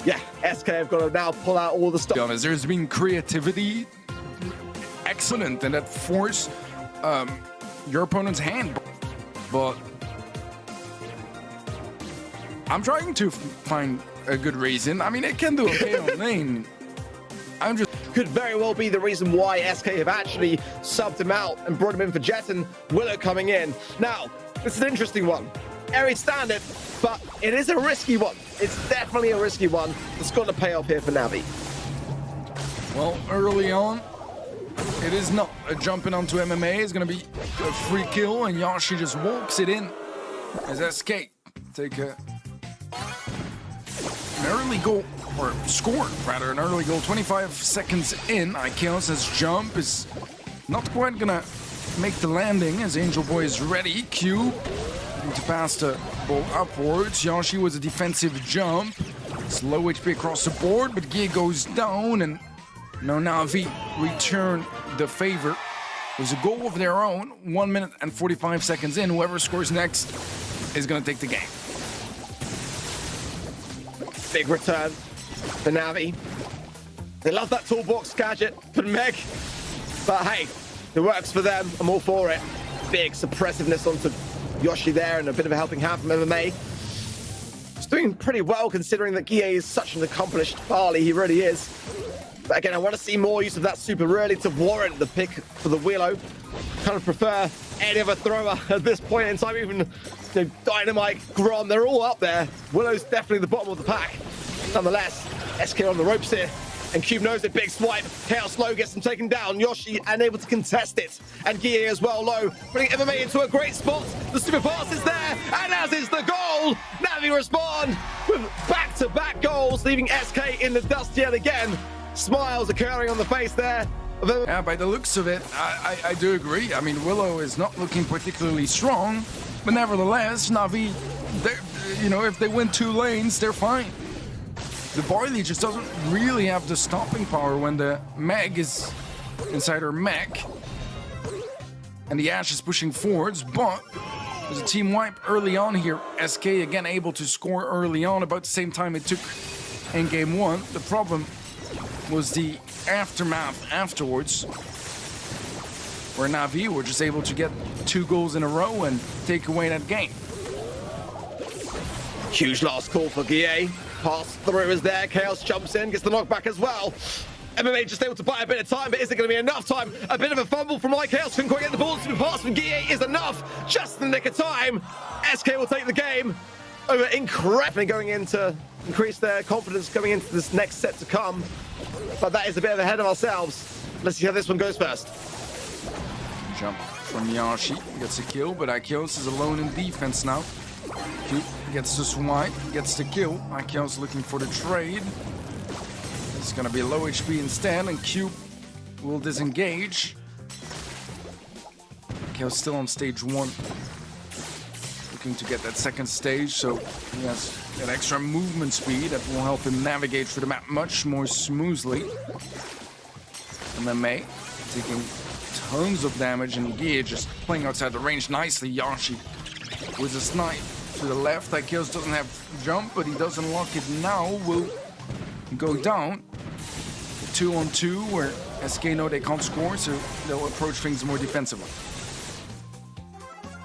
yeah, SK have got to now pull out all the stuff. There's been creativity excellent, and that force your opponent's hand, but I'm trying to find a good reason. I mean, it can do okay on lane. I'm just... Could very well be the reason why SK have actually subbed him out and brought him in for Jet and Willow coming in. Now, this is an interesting one. Airy standard, but it is a risky one. It's definitely a risky one. It's got to pay off here for Navi. Well, early on, it is not a jumping onto MMA. It's going to be a free kill, and Yashi just walks it in as SK take an early goal, or score, rather, an early goal. 25 seconds in, IKEO's jump is not quite going to make the landing as Angel Boy is ready. Q to pass the ball upwards. Yashi was a defensive jump. It's low HP across the board, but Gia goes down, and now Navi return the favor. There's a goal of their own. 1 minute and 45 seconds in. Whoever scores next is going to take the game. Big return for Navi. They love that toolbox gadget for Meg, but hey, it works for them. I'm all for it. Big suppressiveness onto Yoshi there, and a bit of a helping hand from MMA. He's doing pretty well considering that Guille is such an accomplished Barley. He really is. But again, I want to see more use of that super really to warrant the pick for the Willow. Kind of prefer any other thrower at this point in time. Even Dynamite, Grom, they're all up there. Willow's definitely the bottom of the pack. Nonetheless, SK on the ropes here. And Cube knows it. Big swipe. Chaos Low gets him taken down. Yoshi unable to contest it. And Guille as well low, putting MMA into a great spot. The super pass is there, and as is the goal. Navi respond with back-to-back goals, leaving SK in the dust yet again. Smiles occurring on the face there. Yeah, by the looks of it, I do agree. I mean, Willow is not looking particularly strong, but nevertheless, Navi, if they win 2 lanes, they're fine. The Barley just doesn't really have the stopping power when the Meg is inside her mech. And the Ashe is pushing forwards, but there's a team wipe early on here. SK again able to score early on, about the same time it took in game 1. The problem was the aftermath afterwards, where Navi were just able to get 2 goals in a row and take away that game. Huge last call for Guille. Pass through is there. Chaos jumps in, gets the knockback as well. MMA just able to buy a bit of time, but is it going to be enough time? A bit of a fumble from Chaos. Couldn't quite get the ball to be passed from Guille is enough. Just in the nick of time. SK will take the game over incredibly going in to increase their confidence going into this next set to come. But that is a bit of ahead of ourselves. Let's see how this one goes first. Jump from Yashi. Gets a kill, but IKEOS is alone in defense now. Cube gets the swipe, gets the kill. IKEOS looking for the trade. It's gonna be low HP instead, and Cube will disengage. IKEOS still on stage 1. Looking to get that second stage, so he has that extra movement speed that will help him navigate through the map much more smoothly. MMA taking tons of damage, and Guille just playing outside the range nicely. Yashi with a snipe to the left. IKEOS doesn't have jump, but he does unlock it now. Will go down. 2-on-2, where SK know they can't score, so they'll approach things more defensively.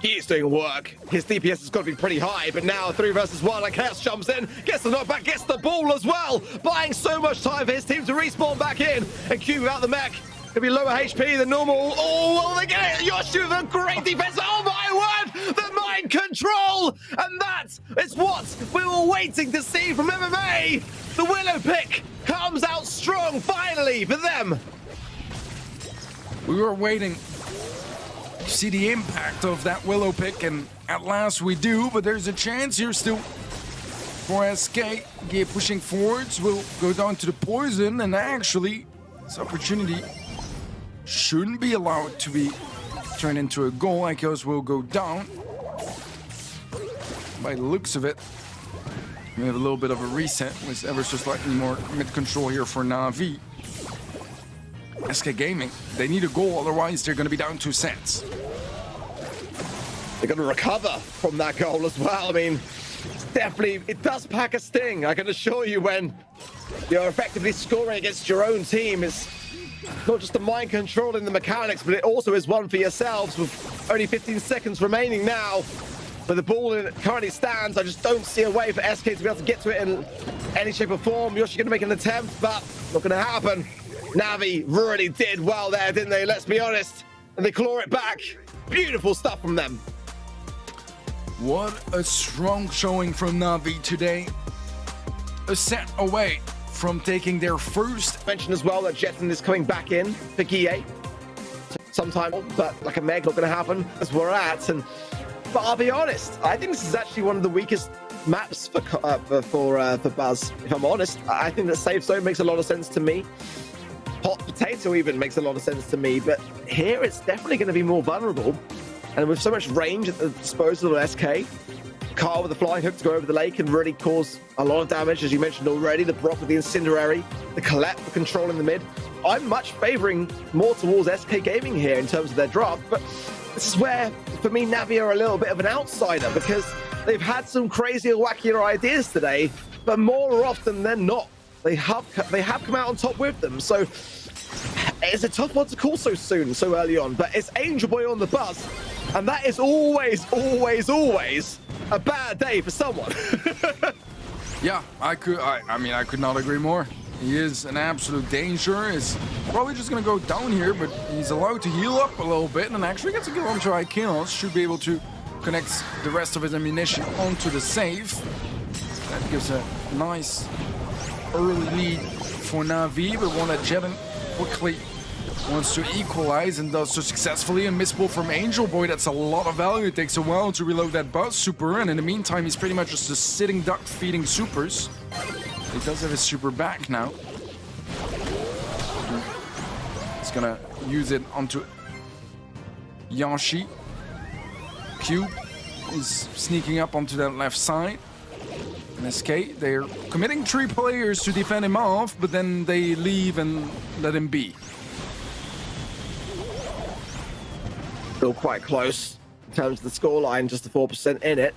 He is doing work. His DPS has got to be pretty high, but now 3 versus 1, and Chaos jumps in, gets the knockback, gets the ball as well, buying so much time for his team to respawn back in. And Cube without the mech Gonna be lower HP than normal. Oh, will they get it? Yoshi with a great defense. Oh my word! The mind control! And that is what we were waiting to see from MMA. The Willow pick comes out strong finally for them. We were waiting to see the impact of that Willow pick, and at last we do, but there's a chance here still for SK. Gear pushing forwards will go down to the poison, and actually this opportunity shouldn't be allowed to be turned into a goal. Icos will go down. By the looks of it, we have a little bit of a reset with ever so slightly more mid-control here for Navi. SK Gaming, they need a goal, otherwise they're going to be down 2 sets. They're going to recover from that goal as well. I mean, definitely, it does pack a sting. I can assure you, when you're effectively scoring against your own team, it's not just the mind control in the mechanics, but it also is one for yourselves with only 15 seconds remaining now. But the ball currently stands. I just don't see a way for SK to be able to get to it in any shape or form. Yoshi going to make an attempt, but not going to happen. Navi really did well there, didn't they? Let's be honest. And they claw it back. Beautiful stuff from them. What a strong showing from Navi today. A set away from taking their first. Mention as well that Jetson is coming back in for GA sometime, but like a Meg, not going to happen as we're at. But I'll be honest, I think this is actually one of the weakest maps for Buzz. If I'm honest, I think that Safe Zone makes a lot of sense to me. Hot Potato even makes a lot of sense to me, but here it's definitely going to be more vulnerable. And with so much range at the disposal of SK, Carl with the flying hook to go over the lake can really cause a lot of damage, as you mentioned already. The Brock with the Incendiary, the Colette for control in the mid. I'm much favoring more towards SK Gaming here in terms of their draft, but this is where, for me, Navi are a little bit of an outsider, because they've had some crazier, wackier ideas today, but more often than not, they have come out on top with them. So it's a tough one to call so soon, so early on, but it's Angel Boy on the bus, and that is always, always, always a bad day for someone. Yeah, I could not agree more. He is an absolute danger. He's probably just going to go down here, but he's allowed to heal up a little bit and actually gets a kill onto Ikenos. Should be able to connect the rest of his ammunition onto the save. That gives a nice early lead for Navi, but one that Jedden quickly wants to equalize and does so successfully. A missball from Angel Boy, that's a lot of value. It takes a while to reload that Buzz super, and in the meantime, he's pretty much just a sitting duck feeding supers. He does have his super back now. He's gonna use it onto Yoshi. Cube is sneaking up onto that left side. And SK, they're committing 3 players to defend him off, but then they leave and let him be. Still quite close in terms of the scoreline, just a 4% in it.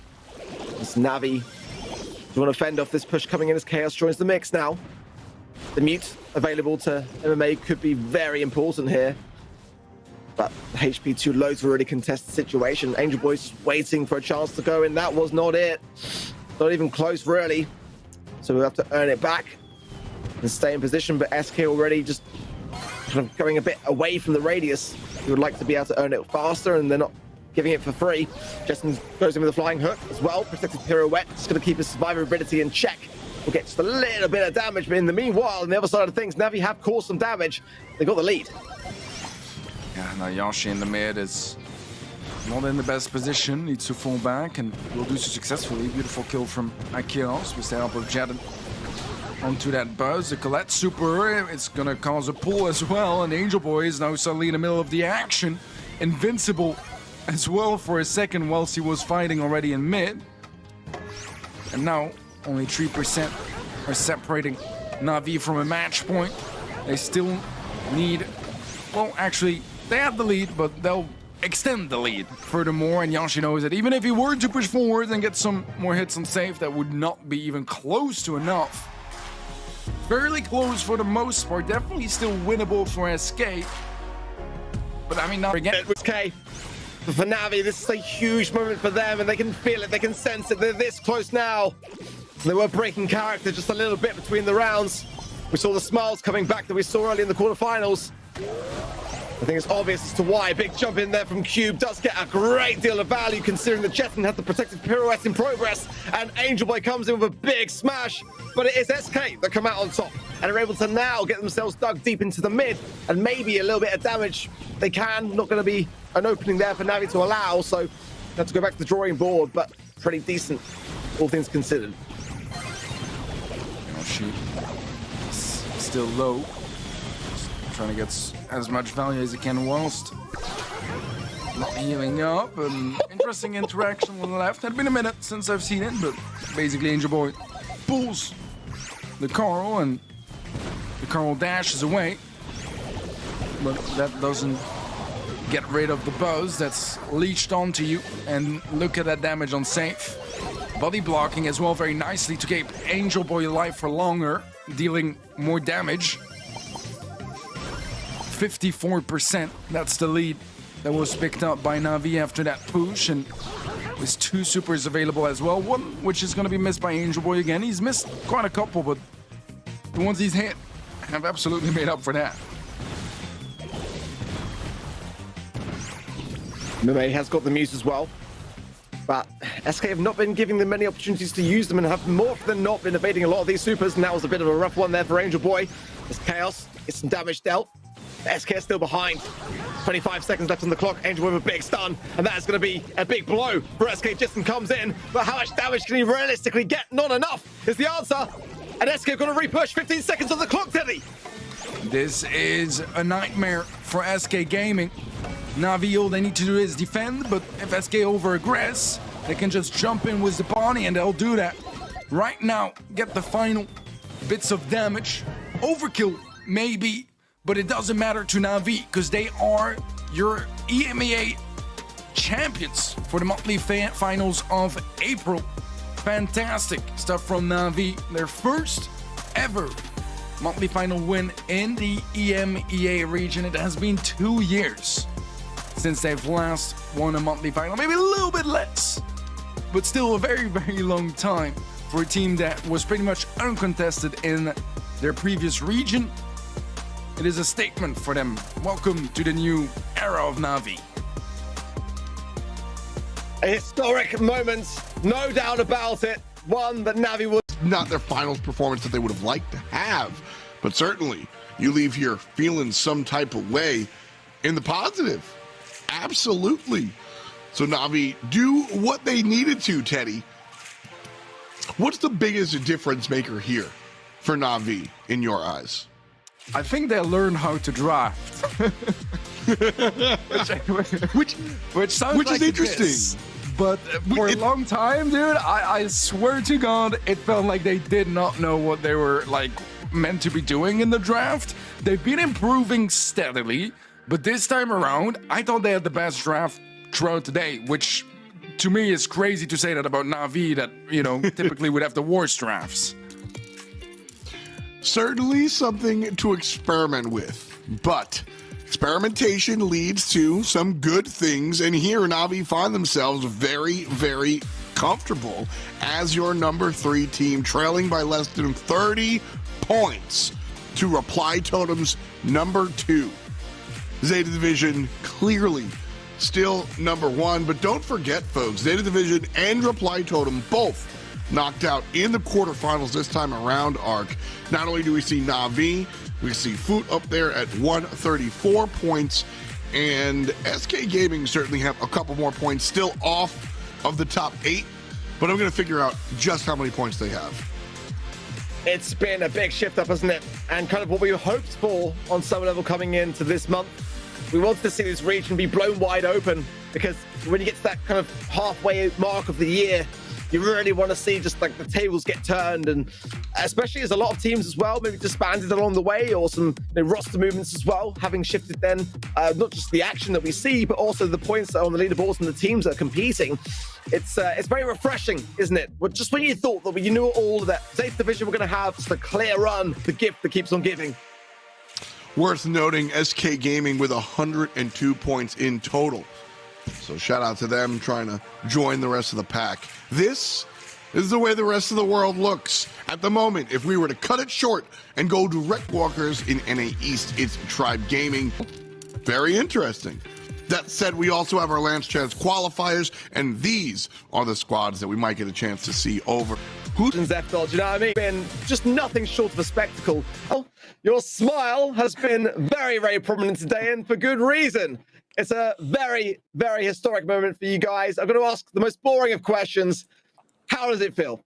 It's Navi. You want to fend off this push coming in as Chaos joins the mix now. The mute available to MMA could be very important here. But the HP too low to really contest the situation. Angel Boy's waiting for a chance to go in. That was not it. Not even close, really. So we'll have to earn it back and stay in position. But SK already just kind of going a bit away from the radius. He would like to be able to earn it faster, and they're not giving it for free. Justin goes in with a flying hook as well. Protected pirouette. Just going to keep his survivability in check. We'll get just a little bit of damage. But in the meanwhile, on the other side of things, Navi have caused some damage. They got the lead. Yeah, now Yoshi in the mid is not in the best position. Needs to fall back and will do so successfully. Beautiful kill from Akios with the help of Jadon onto that Buzz. The Colette super, it's going to cause a pull as well. And Angel Boy is now suddenly in the middle of the action. Invincible as well for a second whilst he was fighting already in mid. And now only 3% are separating Navi from a match point. They still need, well, actually, they have the lead, but they'll extend the lead furthermore. And Yoshi knows that even if he were to push forward and get some more hits on safe, that would not be even close to enough. Fairly close for the most part, definitely still winnable for SK. But I mean, not again. SK. For Navi, this is a huge moment for them, and they can feel it, they can sense it. They're this close now. They were breaking character just a little bit between the rounds. We saw the smiles coming back that we saw early in the quarterfinals. I think it's obvious as to why. Big jump in there from Cube does get a great deal of value considering the Jetson had the protected pirouette in progress, and Angel Boy comes in with a big smash, but it is SK that come out on top and are able to now get themselves dug deep into the mid, and maybe a little bit of damage they can. Not going to be an opening there for Navi to allow, so they have to go back to the drawing board, but pretty decent, all things considered. Oh, shoot. Still low. Trying to get as much value as he can whilst not healing up. Interesting interaction on the left. Had been a minute since I've seen it, but basically Angel Boy pulls the Carl and the Carl dashes away. But that doesn't get rid of the buzz that's leached onto you. And look at that damage on safe. Body blocking as well very nicely to keep Angel Boy alive for longer, dealing more damage. 54%, that's the lead that was picked up by Navi after that push, and with 2 supers available as well. One which is going to be missed by Angel Boy again. He's missed quite a couple, but the ones he's hit have absolutely made up for that. Mime has got the Muse as well, but SK have not been giving them many opportunities to use them and have more than not been evading a lot of these supers, and that was a bit of a rough one there for Angel Boy. There's Chaos, it's some damage dealt. SK is still behind. 25 seconds left on the clock. Angel with a big stun, and that is going to be a big blow for SK. Jetson comes in, but how much damage can he realistically get? Not enough is the answer. And SK going to repush. 15 seconds on the clock, Teddy. This is a nightmare for SK Gaming. Navi, all they need to do is defend, but if SK over-aggress, they can just jump in with the Bonnie, and they'll do that. Right now, get the final bits of damage. Overkill, maybe. But it doesn't matter to Navi, because they are your EMEA champions for the monthly finals of April. Fantastic stuff from Navi. Their first ever monthly final win in the EMEA region. It has been 2 years since they've last won a monthly final. Maybe a little bit less, but still a very, very long time for a team that was pretty much uncontested in their previous region. It is a statement for them. Welcome to the new era of Navi. A historic moment, no doubt about it. One that Navi was Not their finals performance that they would have liked to have, but certainly you leave here feeling some type of way in the positive. Absolutely. So Navi do what they needed to, Teddy. What's the biggest difference maker here for Navi in your eyes? I think they learned how to draft. which sounds Which like is interesting. This. But for a long time, dude, I swear to God, it felt like they did not know what they were like meant to be doing in the draft. They've been improving steadily, but this time around, I thought they had the best draft throughout today, which to me is crazy to say that about Navi, that, you know, typically would have the worst drafts. Certainly something to experiment with, but experimentation leads to some good things, and here Navi find themselves very, very comfortable as your number 3 team, trailing by less than 30 points to Reply Totem's number 2. Zeta Division clearly still number 1, but don't forget, folks, Zeta Division and Reply Totem both knocked out in the quarterfinals this time around, Arc. Not only do we see Navi, we see Foot up there at 134 points, and SK Gaming certainly have a couple more points still off of the top 8, but I'm going to figure out just how many points they have. It's been a big shift up, hasn't it? And kind of what we hoped for on some level coming into this month. We wanted to see this region be blown wide open, because when you get to that kind of halfway mark of the year, you really want to see just like the tables get turned, and especially as a lot of teams as well maybe disbanded along the way, or some roster movements as well, having shifted then not just the action that we see, but also the points that are on the leaderboards and the teams that are competing. It's very refreshing, isn't it? But just when you thought that you knew all of that, Zeta Division were going to have just a clear run, the gift that keeps on giving. Worth noting, SK Gaming with 102 points in total. So shout out to them trying to join the rest of the pack. This This is the way the rest of the world looks at the moment. If we were to cut it short and go direct walkers in NA East, it's Tribe Gaming. Very interesting. That said, we also have our Lance Chance qualifiers, and these are the squads that we might get a chance to see over. Do you know what I mean? Been just nothing short of a spectacle. Oh, your smile has been very, very prominent today, and for good reason. It's a very, very historic moment for you guys. I'm going to ask the most boring of questions. How does it feel?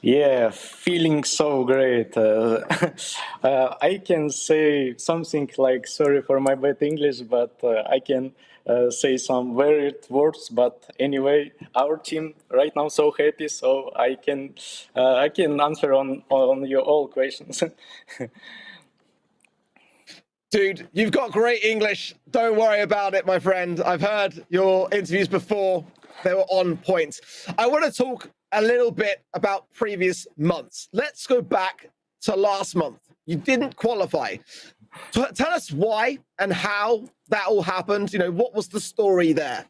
Yeah, feeling so great. I can say something like sorry for my bad English, but I can say some weird words. But anyway, our team right now so happy, so I can answer on your all questions. Dude, you've got great English. Don't worry about it, my friend. I've heard your interviews before. They were on point. I want to talk a little bit about previous months. Let's go back to last month. You didn't qualify. Tell us why and how that all happened. You know, what was the story there?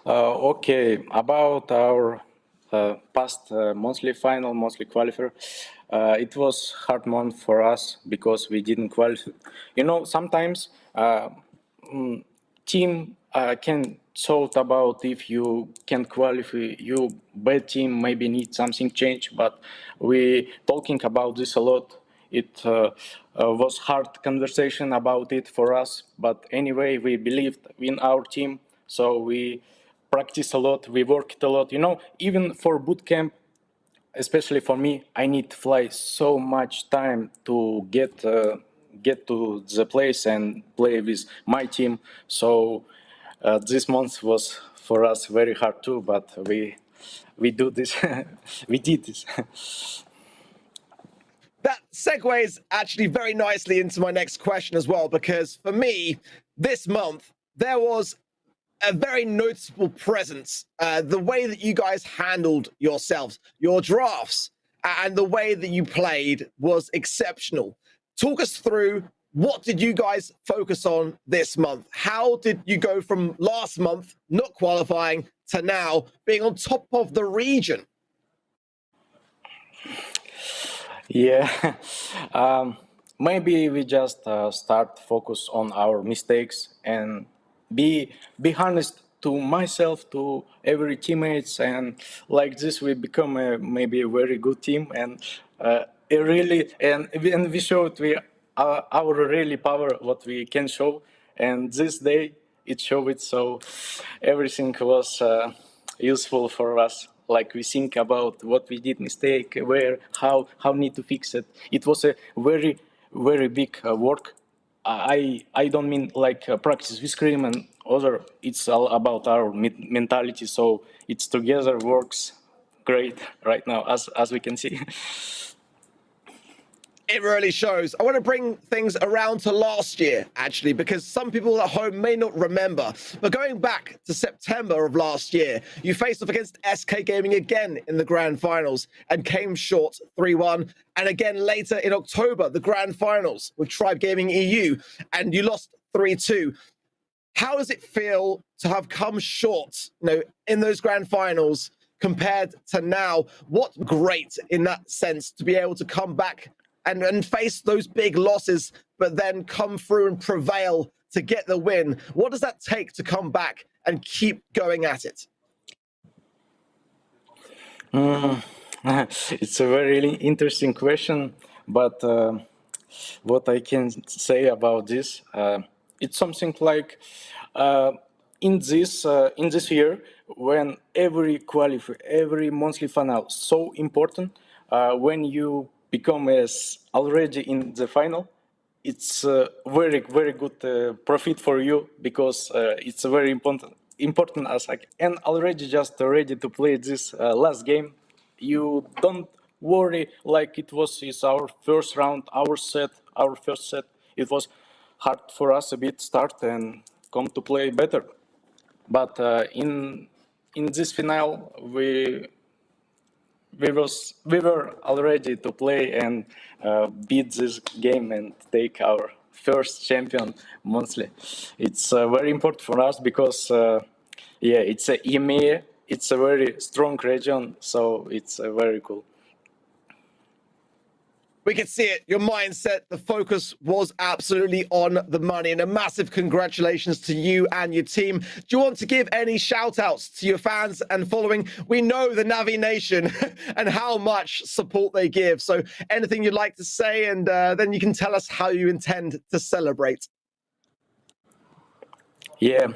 Okay, about our past monthly final, monthly qualifier. It was hard month for us because we didn't qualify. You know, sometimes team can thought about if you can qualify, you bad team maybe need something change, but we talking about this a lot. It was hard conversation about it for us, but anyway, we believed in our team, so we practice a lot, we worked a lot. You know, even for boot camp, especially for me, I need to fly so much time to get to the place and play with my team. So this month was for us very hard too, but we do this, we did this. That segues actually very nicely into my next question as well, because for me, this month, there was a very noticeable presence. The way that you guys handled yourselves, your drafts, and the way that you played was exceptional. Talk us through, what did you guys focus on this month? How did you go from last month not qualifying to now being on top of the region? Yeah, maybe we just start focus on our mistakes and be honest to myself, to every teammates, and like this we become maybe a very good team, and we showed our really power what we can show, and this day it showed it, so everything was useful for us. Like we think about what we did mistake, where, how need to fix it. It was a very, very big work. I don't mean like practice with Scream and other. It's all about our mentality. So it's together works great right now, as we can see. It really shows. I want to bring things around to last year, actually, because some people at home may not remember. But going back to September of last year, you faced off against SK Gaming again in the grand finals and came short 3-1. And again later in October, the grand finals with Tribe Gaming EU, and you lost 3-2. How does it feel to have come short, you know, in those grand finals compared to now? What great in that sense to be able to come back and face those big losses, but then come through and prevail to get the win. What does that take to come back and keep going at it? It's a very interesting question, but what I can say about this, it's something like in this year, when every qualifier, every monthly final so important, when you become as already in the final, it's very, very good profit for you, because it's a very important aspect. And already just ready to play this last game, you don't worry like it was our first round, our first set. It was hard for us a bit start and come to play better. But in this final, we were all ready to play and beat this game and take our first champion monthly. It's very important for us because Yeah, it's a EMEA. It's a very strong region, so it's very cool. We could see it. Your mindset, the focus was absolutely on the money. And a massive congratulations to you and your team. Do you want to give any shout outs to your fans and following? We know the Navi Nation and how much support they give. So anything you'd like to say, and then you can tell us how you intend to celebrate. Yeah,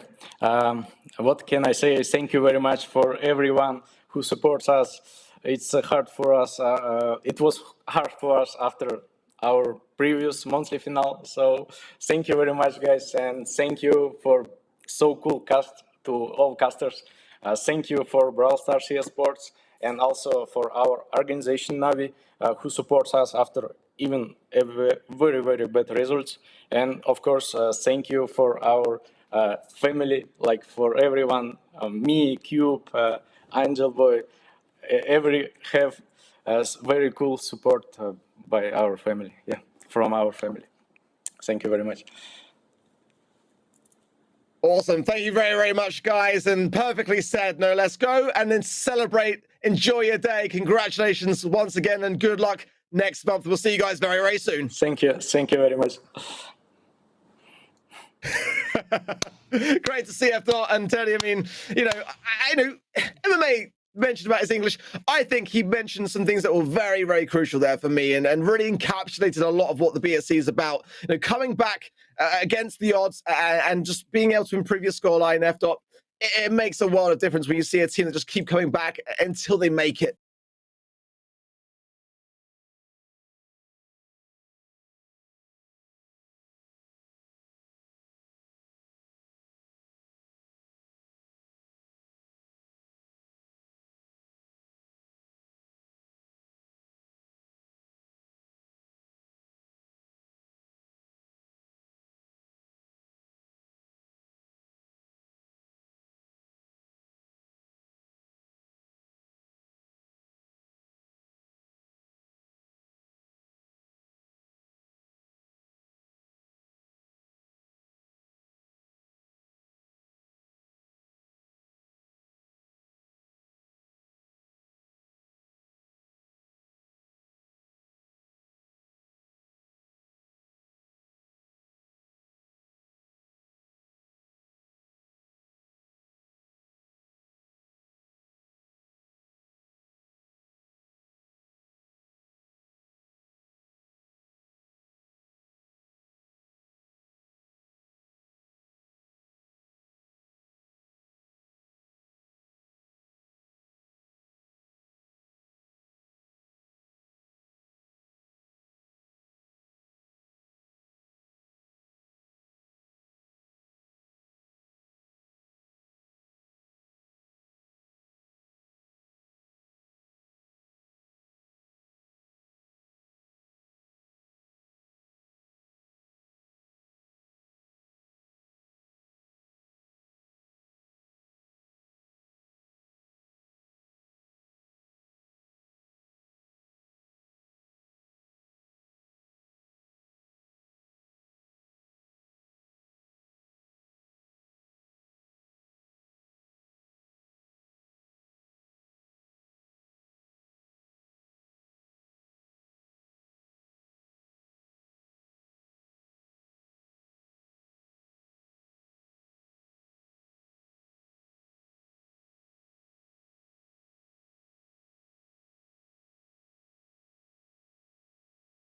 what can I say? Thank you very much for everyone who supports us. It's hard for us. It was hard for us after our previous monthly final. So thank you very much, guys, and thank you for so cool cast to all casters. Thank you for Brawl Stars CS Sports and also for our organization NAVI, who supports us after even very, very bad results. And of course, thank you for our family, like for everyone, me, Cube, Angel Boy, have very cool support by our family, from our family. Thank you very much. Awesome. Thank you very, very much, guys. And perfectly said. No, let's go and then celebrate. Enjoy your day. Congratulations once again and good luck next month. We'll see you guys very, very soon. Thank you. Thank you very much. Great to see F. And Teddy, I mean, I know MMA mentioned about his English. I think he mentioned some things that were very, very crucial there for me and really encapsulated a lot of what the BSC is about. Coming back against the odds and just being able to improve your scoreline, F. It makes a world of difference when you see a team that just keep coming back until they make it.